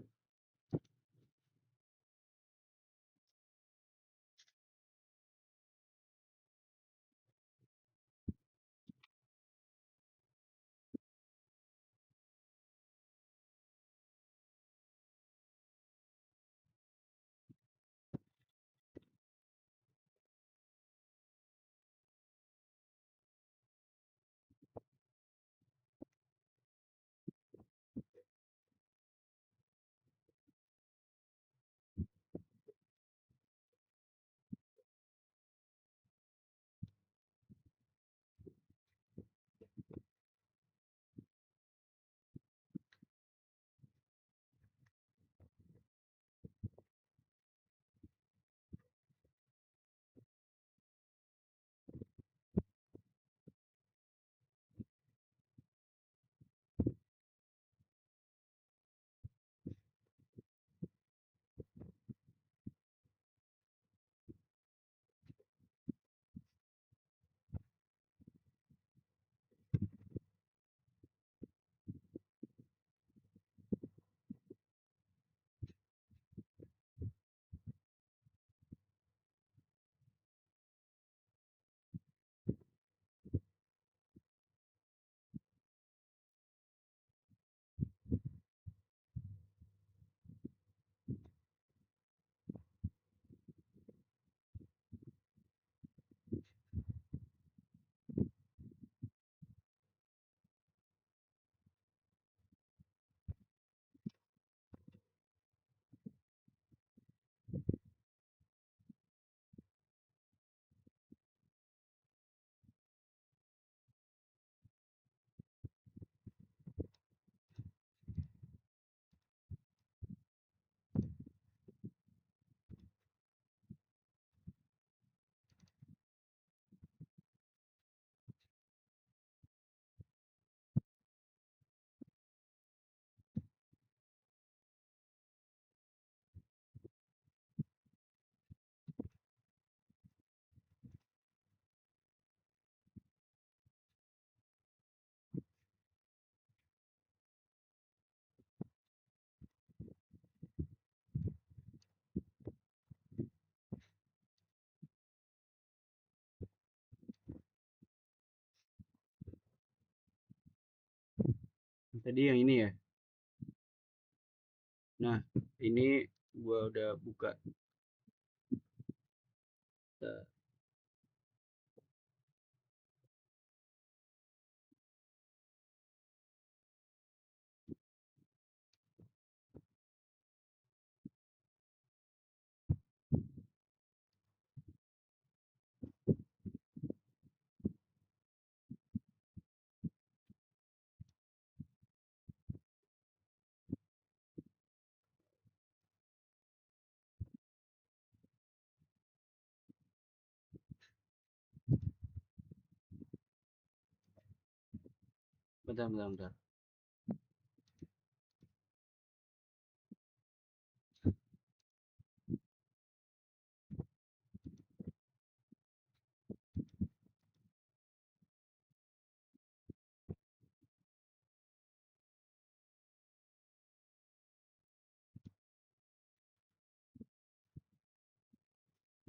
Tadi yang ini ya. Nah, ini gue udah buka. Bentar.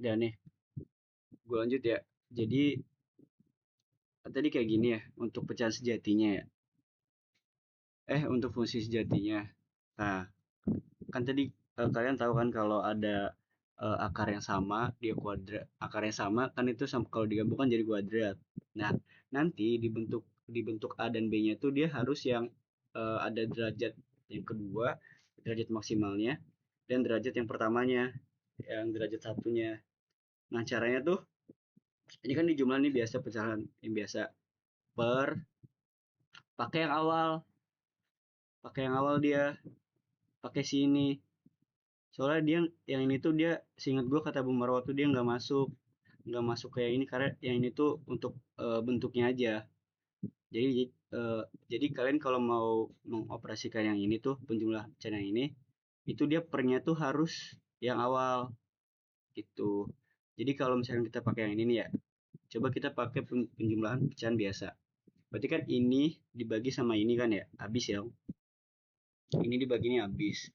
Dan nih, gue lanjut ya. Jadi tadi kayak gini ya untuk pecahan sejatinya ya. Untuk fungsi sejatinya. Nah, kan tadi kalian tahu kan kalau ada akar yang sama dia kuadrat, akar yang sama kan itu kalau digabungkan jadi kuadrat. Nah, nanti dibentuk A dan B-nya itu dia harus yang ada derajat yang kedua, derajat maksimalnya, dan derajat yang pertamanya, yang derajat satunya. Nah, caranya tuh ini kan di jumlah nih biasa pecahan yang biasa per pakai yang awal, dia pakai sini. Soalnya dia yang ini tuh dia seingat gue kata Bu Marwa tuh dia nggak masuk kayak ini karena yang ini tuh untuk bentuknya aja. Jadi kalian kalau mau mengoperasikan yang ini tuh penjumlah pecahan yang ini itu dia pernya tuh harus yang awal gitu. Jadi kalau misalnya kita pakai yang ini nih ya, coba kita pakai penjumlahan pecahan biasa. Berarti kan ini dibagi sama ini kan ya, habis ya. Ini dibagi ini habis.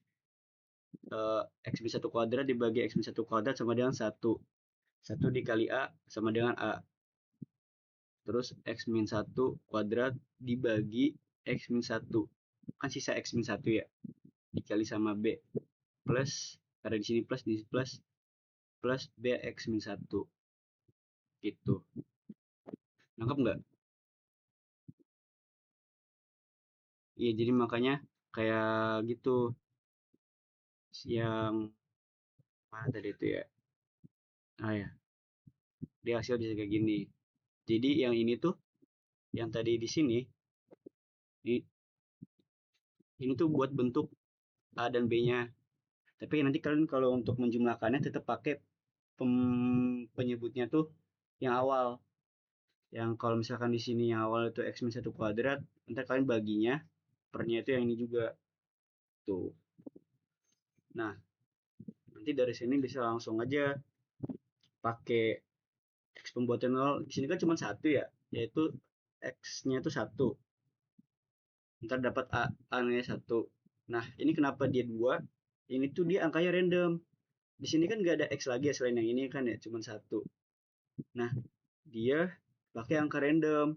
X min 1 kuadrat dibagi X min 1 kuadrat sama dengan 1. 1 dikali A sama dengan A. Terus X min 1 kuadrat dibagi X min 1. Kan sisa X min 1 ya. Dikali sama B. Plus, karena di sini plus, di sini plus. Plus B X min 1. Gitu. Nangkep nggak? Iya, jadi makanya kayak gitu. Yang mana tadi itu ya? Ya. Dia hasil bisa kayak gini. Jadi yang ini tuh, yang tadi di sini, ini tuh buat bentuk A dan B-nya. Tapi nanti kalian kalau untuk menjumlahkannya tetap pakai penyebutnya tuh yang awal. Yang kalau misalkan di sini yang awal itu X min 1 kuadrat, nanti kalian baginya pernya itu yang ini juga. Tuh. Nah, nanti dari sini bisa langsung aja pakai X pembuatan 0. Di sini kan cuma satu ya, yaitu X-nya itu 1. Ntar dapat A-nya 1. Nah, ini kenapa dia 2? Ini tuh dia angkanya random. Di sini kan nggak ada X lagi ya selain yang ini kan ya, cuma 1. Nah, dia pakai angka random.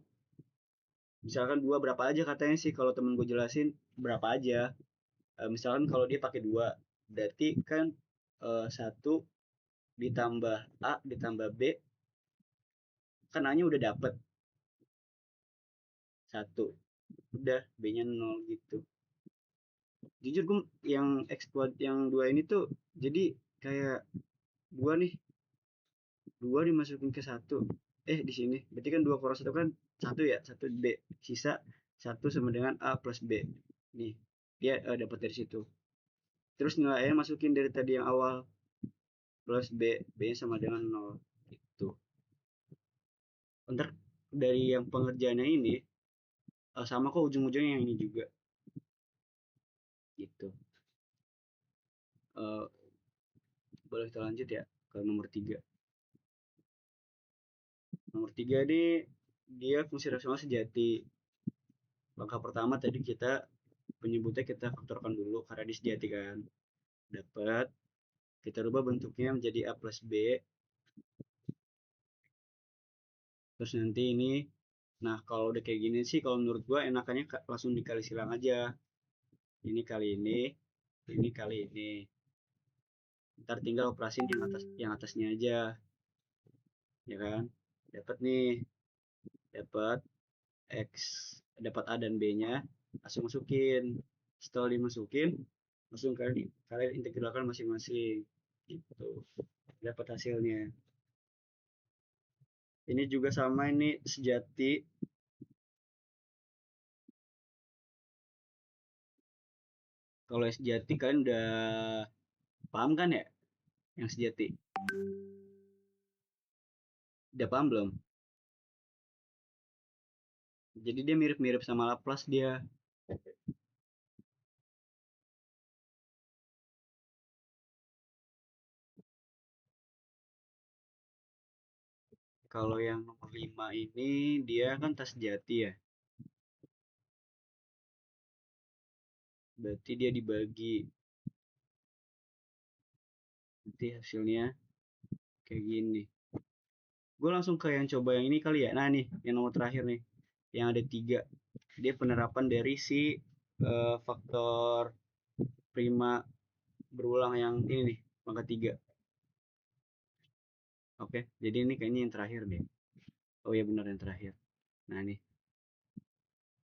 Misalkan 2 berapa aja katanya sih kalau temen gue jelasin berapa aja. Misalkan kalau dia pakai 2, berarti kan 1 ditambah A ditambah B kan A-nya udah dapet 1. Udah B-nya 0 gitu. Jujur gue yang exploit yang 2 ini tuh jadi kayak 2 nih, 2 dimasukin ke 1. Di sini berarti kan 2 kurang 1 kan 1 ya, 1 B. Sisa 1 sama dengan A plus B. Nih, dia dapat dari situ. Terus nilainya masukin dari tadi yang awal plus B, B-nya sama dengan 0 gitu. Ntar dari yang pengerjaannya ini sama kok ujung-ujungnya yang ini juga gitu. Eh, Boleh kita lanjut ya ke nomor 3. Nomor 3 ini dia fungsi rasional sejati. Langkah pertama tadi kita penyebutnya kita faktorkan dulu karena di sejati kan. Dapat, kita rubah bentuknya menjadi A plus B. Terus nanti ini, nah kalau udah kayak gini sih kalau menurut gua enakannya langsung dikali silang aja. Ini kali ini kali ini. Ntar tinggal operasin yang atasnya aja, ya kan? Dapat nih, dapat X, dapat A dan B-nya, langsung masukin. Setelah dimasukin, langsung kalian integralkan masing-masing. Gitu. Dapat hasilnya. Ini juga sama ini sejati. Kalau sejati kalian udah paham kan ya? Yang sejati. Udah paham belum? Jadi dia mirip-mirip sama Laplace dia. Kalau yang nomor 5 ini dia kan tas sejati ya. Berarti dia dibagi. Nanti hasilnya kayak gini. gue langsung ke yang coba yang ini kali ya. Nah nih, yang nomor terakhir nih, yang ada 3. Dia penerapan dari si faktor prima berulang yang ini nih, pangkat 3. Oke, jadi ini kayaknya yang terakhir deh. Oh ya benar yang terakhir. Nah nih,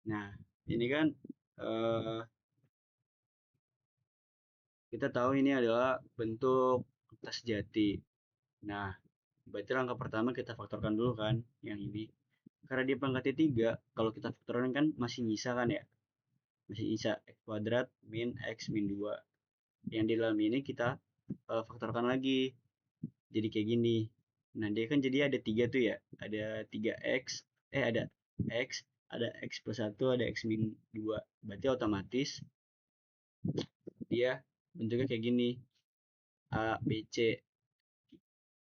nah ini kan eh, kita tahu ini adalah bentuk tas jati. Nah, berarti langkah pertama kita faktorkan dulu kan yang ini. Karena dia pangkatnya 3, kalau kita faktorkan kan masih nyisa kan ya. Masih nyisa x kuadrat min x min 2. Yang di dalam ini kita faktorkan lagi. Jadi kayak gini. Nah, dia kan jadi ada 3 tuh ya. Ada 3x, ada x, ada x plus 1, ada x min 2. Berarti otomatis dia bentuknya kayak gini. A, B, C.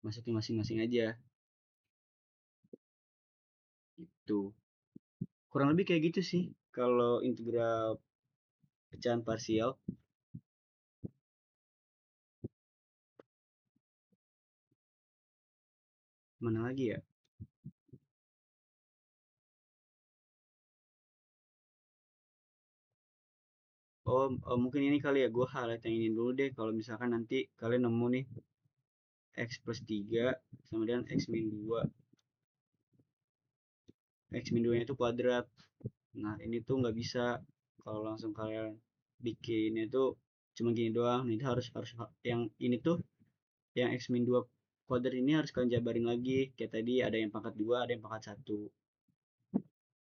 Masukin masing-masing aja. Gitu. Kurang lebih kayak gitu sih. Kalau integral pecahan parsial. Mana lagi ya? Oh, mungkin ini kali ya, gue highlight yang ini dulu deh. Kalau misalkan nanti kalian nemu nih x plus 3 sama dengan x min 2. X min 2 nya itu kuadrat. Nah, ini tuh nggak bisa kalau langsung kalian bikin itu cuma gini doang. Ini harus harus yang ini tuh yang x min 2 kuadrat ini harus kalian jabarin lagi. Kayak tadi ada yang pangkat 2, ada yang pangkat 1.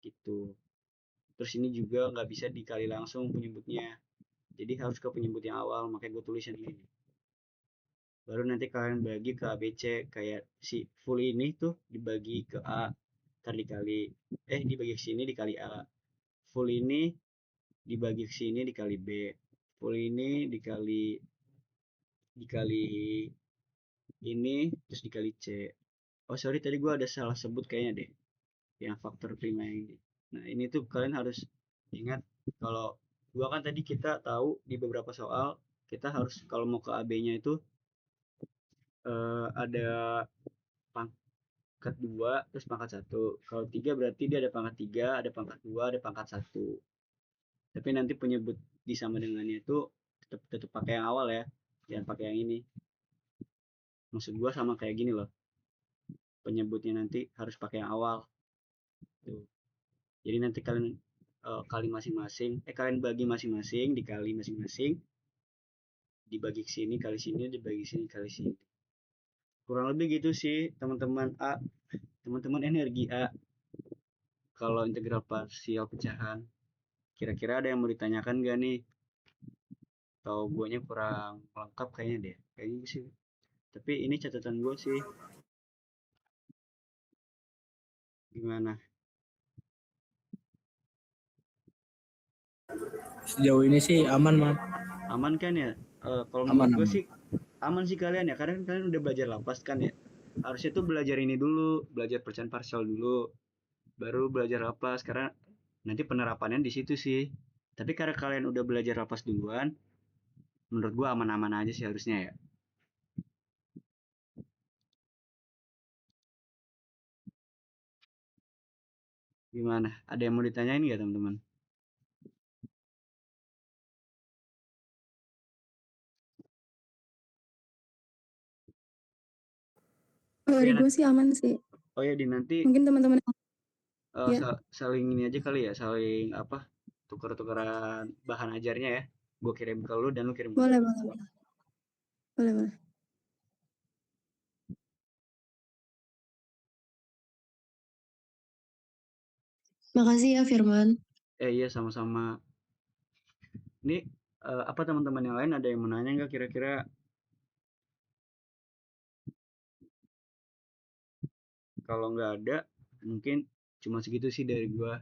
Gitu. Terus ini juga nggak bisa dikali langsung penyebutnya. Jadi harus ke penyebut yang awal, makanya gue tulisin ini. Baru nanti kalian bagi ke ABC, kayak si full ini tuh dibagi ke A, ntar dikali, dibagi ke sini dikali A. Full ini dibagi ke sini dikali B. Full ini dikali dikali ini terus dikali C. Oh sorry, tadi gue ada salah sebut kayaknya deh, yang faktor prima ini. Nah ini tuh kalian harus ingat, kalau gua kan tadi kita tahu di beberapa soal kita harus kalau mau ke AB-nya itu ada pangkat 2 terus pangkat 1. Kalau 3 berarti dia ada pangkat 3, ada pangkat 2, ada pangkat 1. Tapi nanti penyebut di sama dengannya itu tetap tetap pakai yang awal ya, jangan pakai yang ini. Maksud gua sama kayak gini loh, penyebutnya nanti harus pakai yang awal tuh. Jadi nanti kalian kali masing-masing, kalian bagi masing-masing, dikali masing-masing, dibagi ke sini kali sini, dibagi sini kali sini. Kurang lebih gitu sih teman-teman A, teman-teman energi A. Kalau integral parsial pecahan, kira-kira ada yang mau ditanyakan gak nih? Atau guanya kurang lengkap kayaknya deh, kayaknya sih. Tapi ini catatan gue sih. Gimana? Sejauh ini sih aman, Mas. Aman kan ya? Kalau Aman, menurut gue aman. sih aman sih kalian ya, karena kalian udah belajar lapas kan ya. Harusnya tuh belajar ini dulu, belajar pecahan parsial dulu, baru belajar lapas, karena nanti penerapannya di situ sih. Tapi karena kalian udah belajar lapas duluan, menurut gua aman-aman aja sih harusnya ya. Gimana? Ada yang mau ditanyain nggak teman-teman? Kalau Oh dari ya, gue sih aman sih. oh ya di nanti Mungkin teman-teman ya saling ini aja kali ya, saling apa? Tukar-tukaran bahan ajarnya ya. Gue kirim ke lu dan lu kirim ke boleh gue. boleh boleh boleh boleh. Makasih ya Firman. Iya sama-sama. Ini apa teman-teman yang lain ada yang mau nanya nggak kira-kira? Kalau nggak ada, mungkin cuma segitu sih dari gua.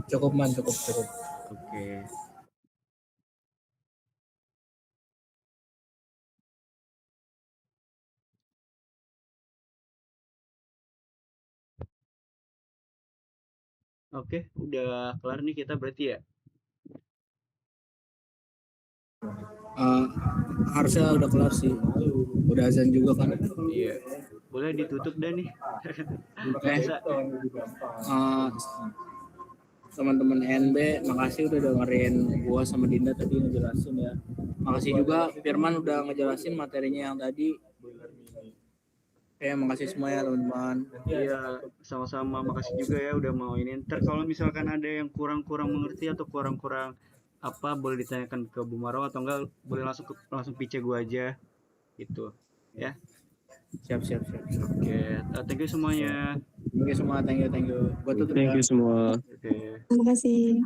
Cukup, Man, cukup, cukup. Oke. Oke, udah kelar nih kita berarti ya. Harusnya udah kelar sih. Udah azan juga kan. Iya. Boleh ditutup dah nih. Oke. Bisa. Teman-teman NB, makasih udah dengerin gua sama Dinda tadi ngejelasin ya. Makasih juga Firman udah ngejelasin materinya yang tadi. Oke, makasih semua ya teman-teman. Iya, sama-sama. Makasih juga ya udah mau ini. Ntar kalau misalkan ada yang kurang-kurang mengerti atau kurang-kurang apa, boleh ditanyakan ke Bu Marwa atau enggak boleh langsung pice gua aja gitu. Ya. Siap. Oke, thank you semuanya. Thank you semua, thank you. Gua tutup Thank ya. you semua. Oke. Terima kasih.